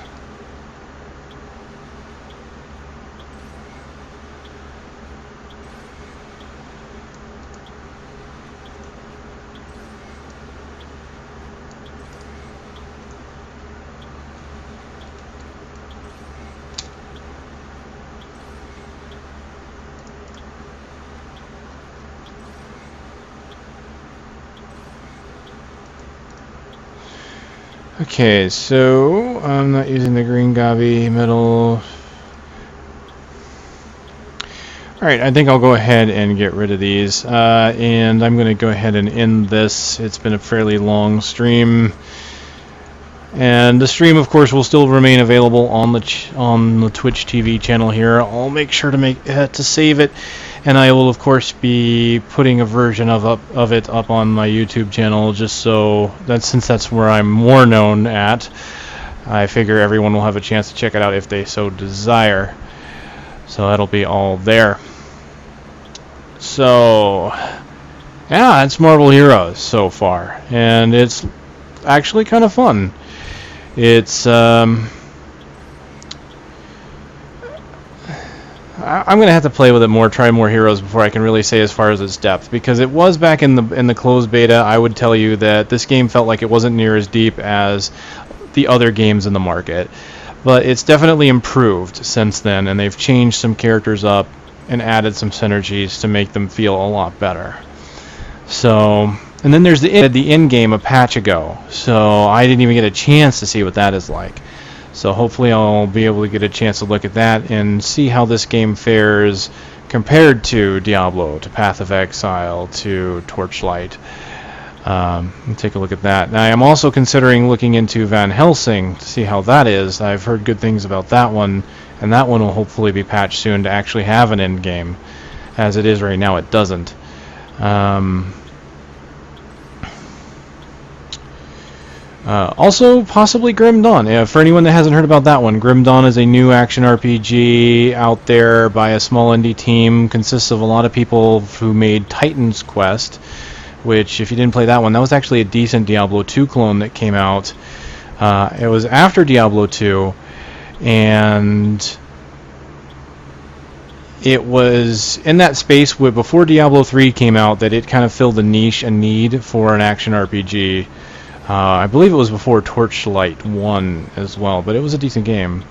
Okay, so I'm not using the green gobby metal. Alright, I think I'll go ahead and get rid of these. And I'm going to go ahead and end this. It's been a fairly long stream. And the stream, of course, will still remain available on the Twitch TV channel here. I'll make sure to save it. And I will, of course, be putting a version of it up on my YouTube channel, just so that since that's where I'm more known at, I figure everyone will have a chance to check it out if they so desire. So that'll be all there. So, yeah, it's Marvel Heroes so far, and it's actually kind of fun. It's I'm gonna have to play with it more, try more heroes before I can really say as far as its depth, because it was back in the closed beta. I would tell you that this game felt like it wasn't near as deep as the other games in the market, but it's definitely improved since then, and they've changed some characters up and added some synergies to make them feel a lot better. So, and then there's the in-game a patch ago, so I didn't even get a chance to see what that is like. So hopefully I'll be able to get a chance to look at that and see how this game fares compared to Diablo, to Path of Exile, to Torchlight. Take a look at that. Now, I am also considering looking into Van Helsing to see how that is. I've heard good things about that one, and that one will hopefully be patched soon to actually have an end game. As it is right now, it doesn't. Also, possibly Grim Dawn. For anyone that hasn't heard about that one, Grim Dawn is a new action RPG out there by a small indie team. Consists of a lot of people who made Titan's Quest, which, if you didn't play that one, that was actually a decent Diablo 2 clone that came out. It was after Diablo 2, and it was in that space before Diablo 3 came out that it kind of filled a niche, a need for an action RPG. I believe it was before Torchlight 1 as well, but it was a decent game.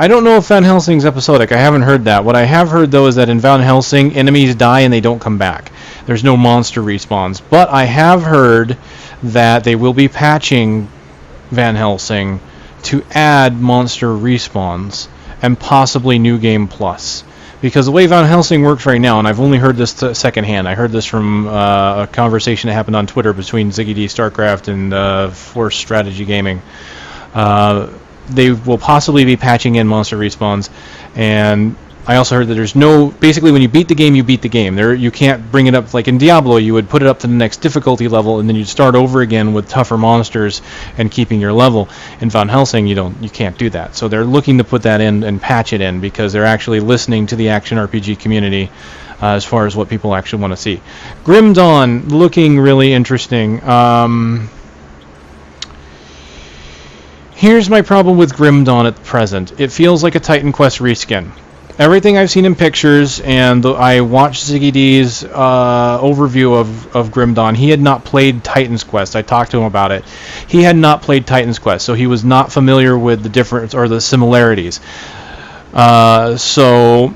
I don't know if Van Helsing's episodic. I haven't heard that. What I have heard, though, is that in Van Helsing, enemies die and they don't come back. There's no monster respawns. But I have heard that they will be patching Van Helsing to add monster respawns and possibly New Game Plus. Because the way Van Helsing works right now, and I've only heard this secondhand, I heard this from a conversation that happened on Twitter between Ziggy D StarCraft and Force Strategy Gaming. They will possibly be patching in monster respawns, and I also heard that there's no... Basically, when you beat the game, you beat the game. You can't bring it up... Like in Diablo, you would put it up to the next difficulty level, and then you'd start over again with tougher monsters and keeping your level. In Van Helsing, you can't do that. So they're looking to put that in and patch it in, because they're actually listening to the action RPG community as far as what people actually want to see. Grim Dawn, looking really interesting. Here's my problem with Grim Dawn at present. It feels like a Titan Quest reskin. Everything I've seen in pictures, and I watched Ziggy D's overview of Grim Dawn. He had not played Titan's Quest. I talked to him about it. He had not played Titan's Quest, so he was not familiar with the difference or the similarities. So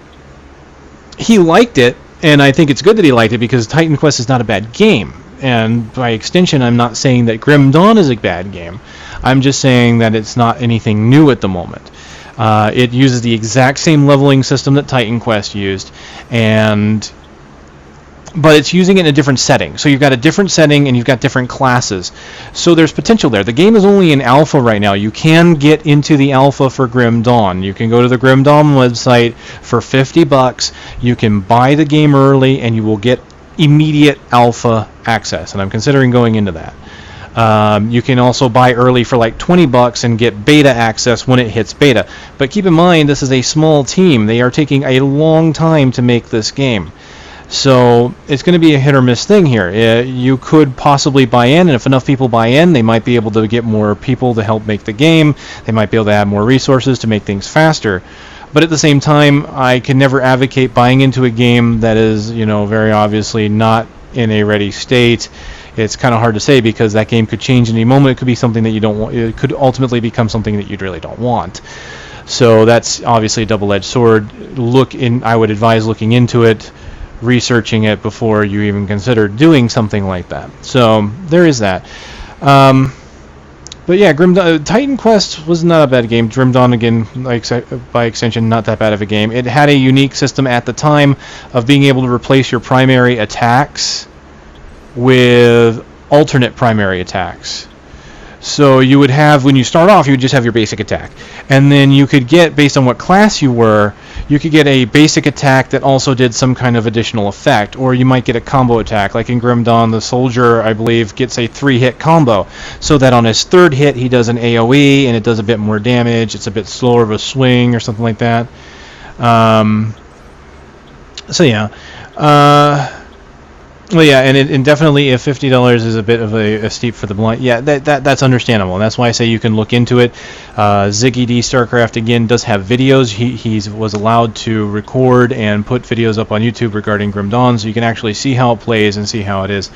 he liked it, and I think it's good that he liked it, because Titan Quest is not a bad game. And by extension, I'm not saying that Grim Dawn is a bad game. I'm just saying that it's not anything new at the moment. It uses the exact same leveling system that Titan Quest used, but it's using it in a different setting. So you've got a different setting and you've got different classes. So there's potential there. The game is only in alpha right now. You can get into the alpha for Grim Dawn. You can go to the Grim Dawn website for $50. You can buy the game early and you will get immediate alpha access, and I'm considering going into that. You can also buy early for like $20 and get beta access when it hits beta. But keep in mind, this is a small team. They are taking a long time to make this game. So it's going to be a hit or miss thing here. You could possibly buy in, and if enough people buy in, they might be able to get more people to help make the game. They might be able to add more resources to make things faster. But at the same time, I can never advocate buying into a game that is, very obviously not in a ready state. It's kind of hard to say, because that game could change any moment. It could be something that you don't want. It could ultimately become something that you really don't want. So that's obviously a double-edged sword. I would advise looking into it, researching it before you even consider doing something like that. So there is that. But yeah, Titan Quest was not a bad game. Grim Dawn, again, by extension, not that bad of a game. It had a unique system at the time of being able to replace your primary attacks with alternate primary attacks. So you would have, when you start off, you would just have your basic attack. And then you could get, based on what class you were, you could get a basic attack that also did some kind of additional effect. Or you might get a combo attack. Like in Grim Dawn, the soldier, I believe, gets a 3-hit combo. So that on his 3rd hit, he does an AoE, and it does a bit more damage. It's a bit slower of a swing or something like that. So yeah. Well, yeah, and definitely if $50 is a bit of a steep for the blind, yeah, that's understandable, and that's why I say you can look into it. Ziggy D StarCraft, again, does have videos. He was allowed to record and put videos up on YouTube regarding Grim Dawn, so you can actually see how it plays and see how it is.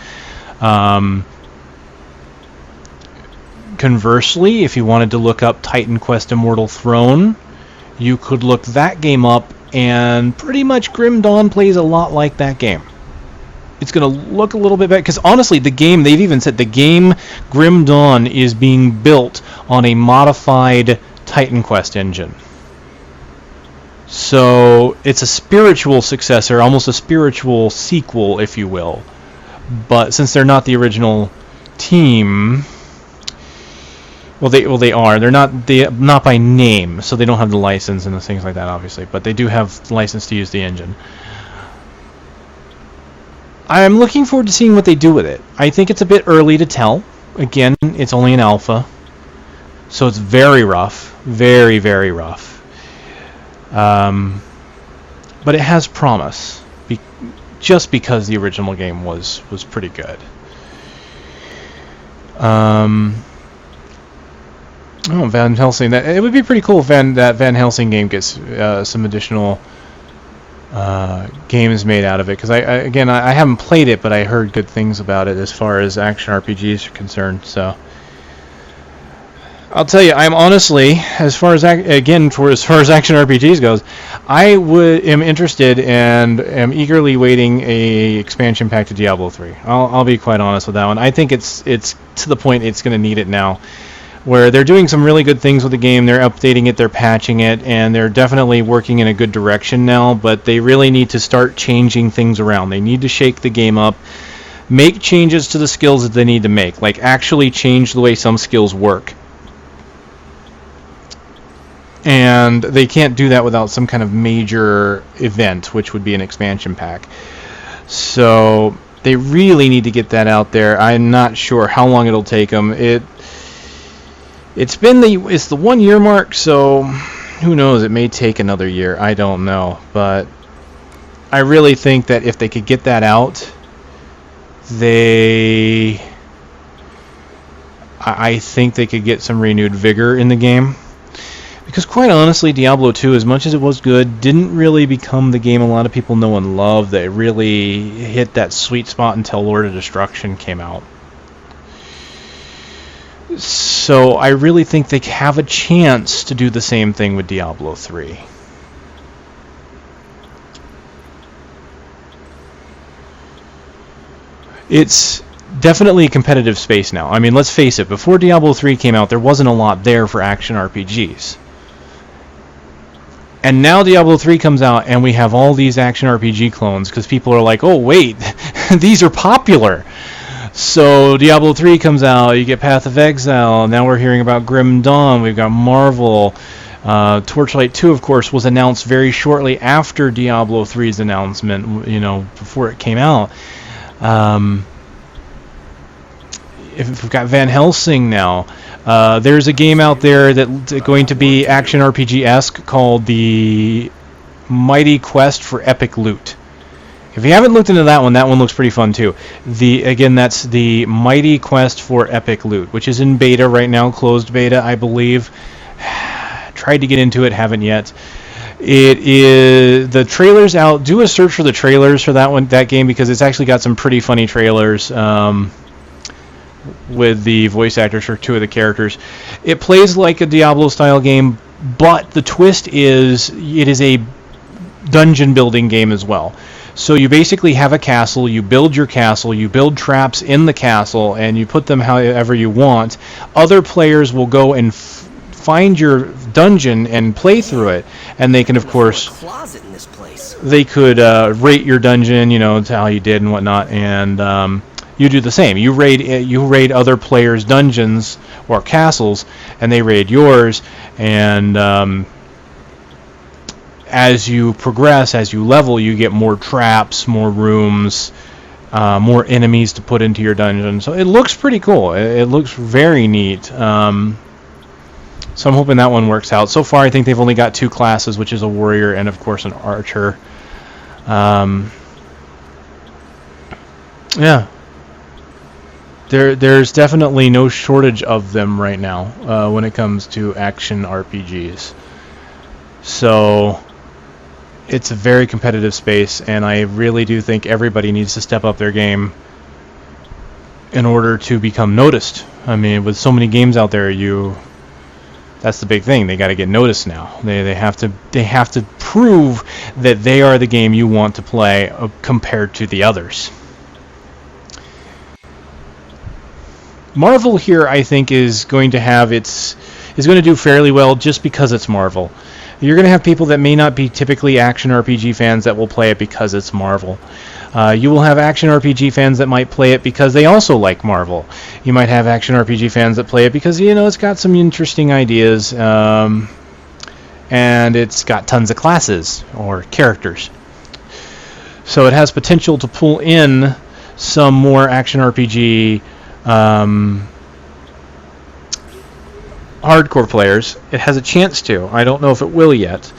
Conversely, if you wanted to look up Titan Quest Immortal Throne, you could look that game up, and pretty much Grim Dawn plays a lot like that game. It's going to look a little bit better, because honestly, the game, they've even said the game Grim Dawn is being built on a modified Titan Quest engine. So it's a spiritual successor, almost a spiritual sequel, if you will. But since they're not the original team, well, they are. They're not by name, so they don't have the license and the things like that, obviously. But they do have the license to use the engine. I'm looking forward to seeing what they do with it. I think it's a bit early to tell. Again, it's only an alpha, so it's very rough, very, very rough. But it has promise, just because the original game was pretty good. Oh, Van Helsing! It would be pretty cool if that Van Helsing game gets some additional games made out of it. Because I haven't played it, but I heard good things about it as far as action RPGs are concerned. So I'll tell you, I'm honestly, as far as action RPGs goes, I am interested and am eagerly waiting a expansion pack to Diablo 3. I'll be quite honest with that one. I think it's to the point it's going to need it now, where they're doing some really good things with the game. They're updating it, they're patching it, and they're definitely working in a good direction now, but they really need to start changing things around. They need to shake the game up, make changes to the skills that they need to make, like actually change the way some skills work. And they can't do that without some kind of major event, which would be an expansion pack. So they really need to get that out there. I'm not sure how long it'll take them. It's the 1 year mark, so who knows? It may take another year. I don't know, but I really think that if they could get that out, I think they could get some renewed vigor in the game. Because quite honestly, Diablo 2, as much as it was good, didn't really become the game a lot of people know and love that really hit that sweet spot until Lord of Destruction came out. So I really think they have a chance to do the same thing with Diablo 3. It's definitely a competitive space now. I mean, let's face it, before Diablo 3 came out, there wasn't a lot there for action RPGs. And now Diablo 3 comes out, and we have all these action RPG clones, because people are like, oh, wait, these are popular. So Diablo 3 comes out, you get Path of Exile, now we're hearing about Grim Dawn, we've got Marvel. Torchlight 2, of course, was announced very shortly after Diablo 3's announcement, before it came out. If we've got Van Helsing now. There's a game out there that's going to be action RPG-esque called the Mighty Quest for Epic Loot. If you haven't looked into that one looks pretty fun too. That's the Mighty Quest for Epic Loot, which is in beta right now, closed beta, I believe. Tried to get into it, haven't yet. It is the trailers out. Do a search for the trailers for that game, because it's actually got some pretty funny trailers. With the voice actors for two of the characters. It plays like a Diablo-style game, but the twist is it is a dungeon building game as well. So you basically have a castle, you build your castle, you build traps in the castle, and you put them however you want. Other players will go and find your dungeon and play through it, and they can, of course, Closet in this place. They could rate your dungeon, to how you did and whatnot, and you do the same. You raid other players' dungeons or castles, and they raid yours. And as you progress, as you level, you get more traps, more rooms, more enemies to put into your dungeon. So it looks pretty cool. It looks very neat. So I'm hoping that one works out. So far, I think they've only got 2 classes, which is a warrior and, of course, an archer. Yeah. There's definitely no shortage of them right now when it comes to action RPGs. So it's a very competitive space, and I really do think everybody needs to step up their game in order to become noticed. I mean, with so many games out there, that's the big thing. They got to get noticed now. They have to prove that they are the game you want to play compared to the others. Marvel here, I think, is going to do fairly well just because it's Marvel. You're going to have people that may not be typically action RPG fans that will play it because it's Marvel. You will have action RPG fans that might play it because they also like Marvel. You might have action RPG fans that play it because, it's got some interesting ideas, and it's got tons of classes or characters. So it has potential to pull in some more action RPG hardcore players. It has a chance to. I don't know if it will yet.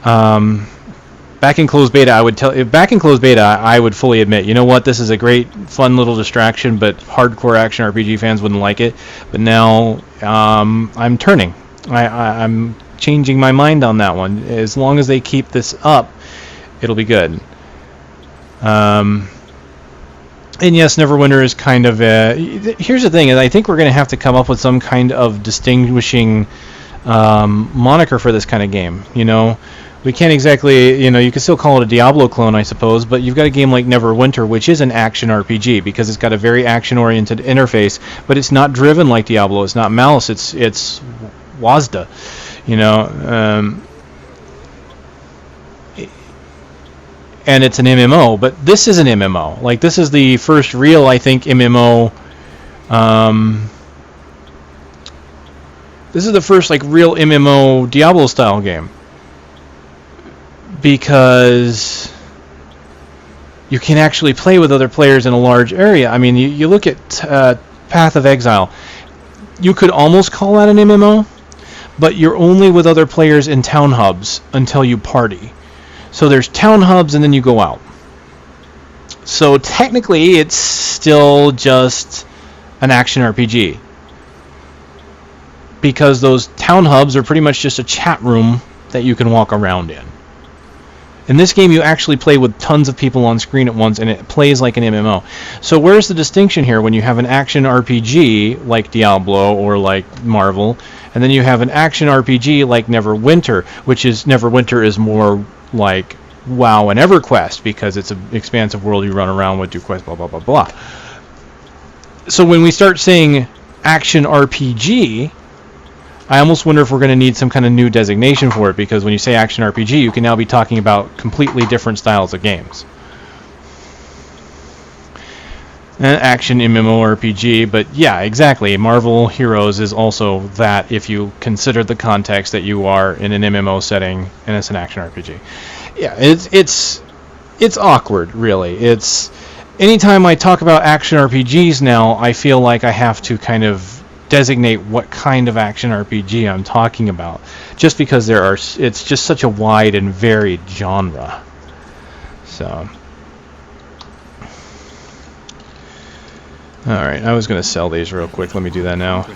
Back in closed beta, I would fully admit, you know what, this is a great, fun little distraction, but hardcore action RPG fans wouldn't like it. But now I'm turning. I'm changing my mind on that one. As long as they keep this up, it'll be good. And yes, Neverwinter is kind of here's the thing, is I think we're going to have to come up with some kind of distinguishing moniker for this kind of game. You know, we can't exactly, you know, you can still call it a Diablo clone, I suppose, but you've got a game like Neverwinter, which is an action RPG because it's got a very action-oriented interface, but it's not driven like Diablo. It's not Malice. It's WASD, you know. And it's an MMO, but this is an MMO. Like, this is the first real, I think, MMO. This is the first, like, real MMO Diablo-style game. Because you can actually play with other players in a large area. I mean, you look at Path of Exile. You could almost call that an MMO, but you're only with other players in town hubs until you party. So there's town hubs and then you go out. So technically it's still just an action RPG. Because those town hubs are pretty much just a chat room that you can walk around in. In this game you actually play with tons of people on screen at once and it plays like an MMO. So where's the distinction here when you have an action RPG like Diablo or like Marvel, and then you have an action RPG like Neverwinter, which is Neverwinter is more like WoW and EverQuest because it's an expansive world you run around with, do quests, blah blah blah blah. So when we start saying action RPG, I almost wonder if we're going to need some kind of new designation for it, because when you say action RPG, you can now be talking about completely different styles of games. An action MMORPG, but yeah, exactly. Marvel Heroes is also that if you consider the context that you are in an MMO setting and it's an action RPG. Yeah, it's awkward, really. It's anytime I talk about action RPGs now, I feel like I have to kind of designate what kind of action RPG I'm talking about, just because it's just such a wide and varied genre. So, all right, I was going to sell these real quick. Let me do that now.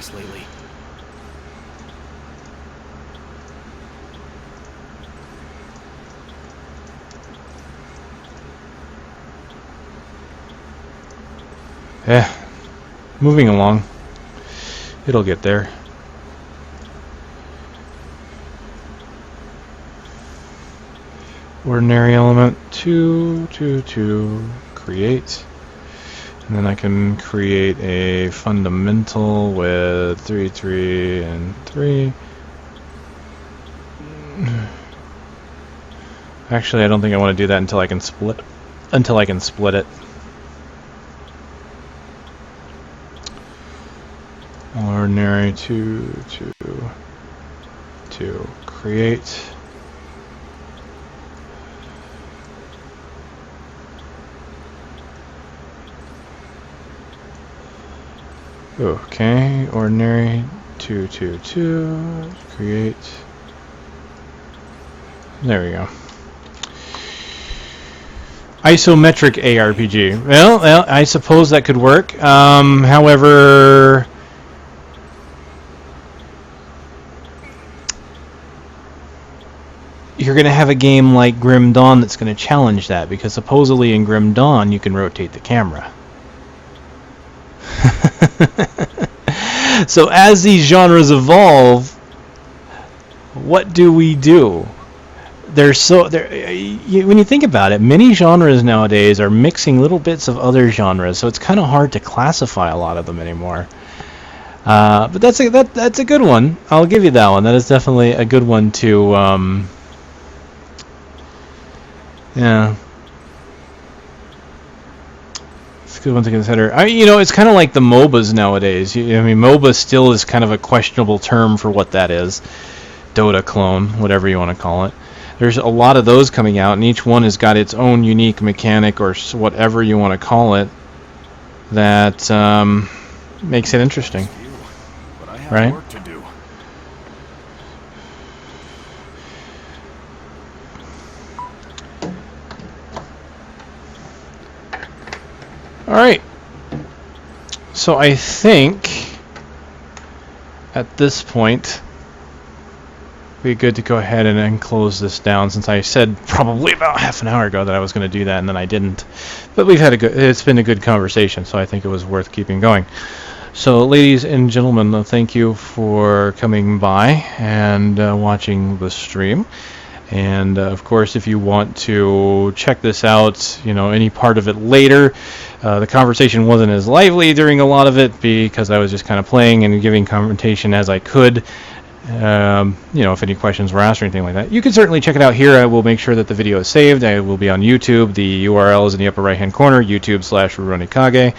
Moving along. It'll get there. Ordinary element 2, 2, 2, create. And then I can create a fundamental with 3, 3, and 3. Actually, I don't think I want to do that until I can split it. Ordinary 2, 2, 2, create. Okay, ordinary 2, 2, 2, create. There we go. Isometric ARPG. Well, I suppose that could work. However, you're going to have a game like Grim Dawn that's going to challenge that, because supposedly in Grim Dawn you can rotate the camera. So as these genres evolve, what do we do? When you think about it, many genres nowadays are mixing little bits of other genres, so it's kind of hard to classify a lot of them anymore. But that's a good one. I'll give you that one. That is definitely a good one to yeah. It's a good one to consider. It's kind of like the MOBAs nowadays. MOBA still is kind of a questionable term for what that is. Dota clone, whatever you want to call it. there's a lot of those coming out, and each one has got its own unique mechanic or whatever you want to call it that makes it interesting, But I have right? work to do. All right. So I think at this point be good to go ahead and close this down, since I said probably about half an hour ago that I was going to do that, and then I didn't. But we've had it's been a good conversation, so I think it was worth keeping going. So, ladies and gentlemen, thank you for coming by and watching the stream. And of course, if you want to check this out, any part of it later, the conversation wasn't as lively during a lot of it because I was just kind of playing and giving commentation as I could. If any questions were asked or anything like that, you can certainly check it out here. I will make sure that the video is saved. I will be on YouTube. The URL is in the upper right hand corner, YouTube/Rurouni Kage.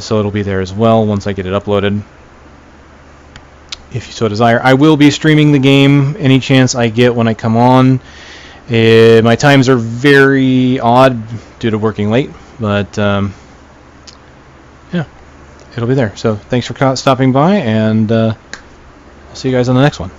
So it'll be there as well once I get it uploaded, if you so desire. I will be streaming the game any chance I get when I come on. My times are very odd due to working late, but yeah, it'll be there. So thanks for stopping by, and I'll see you guys on the next one.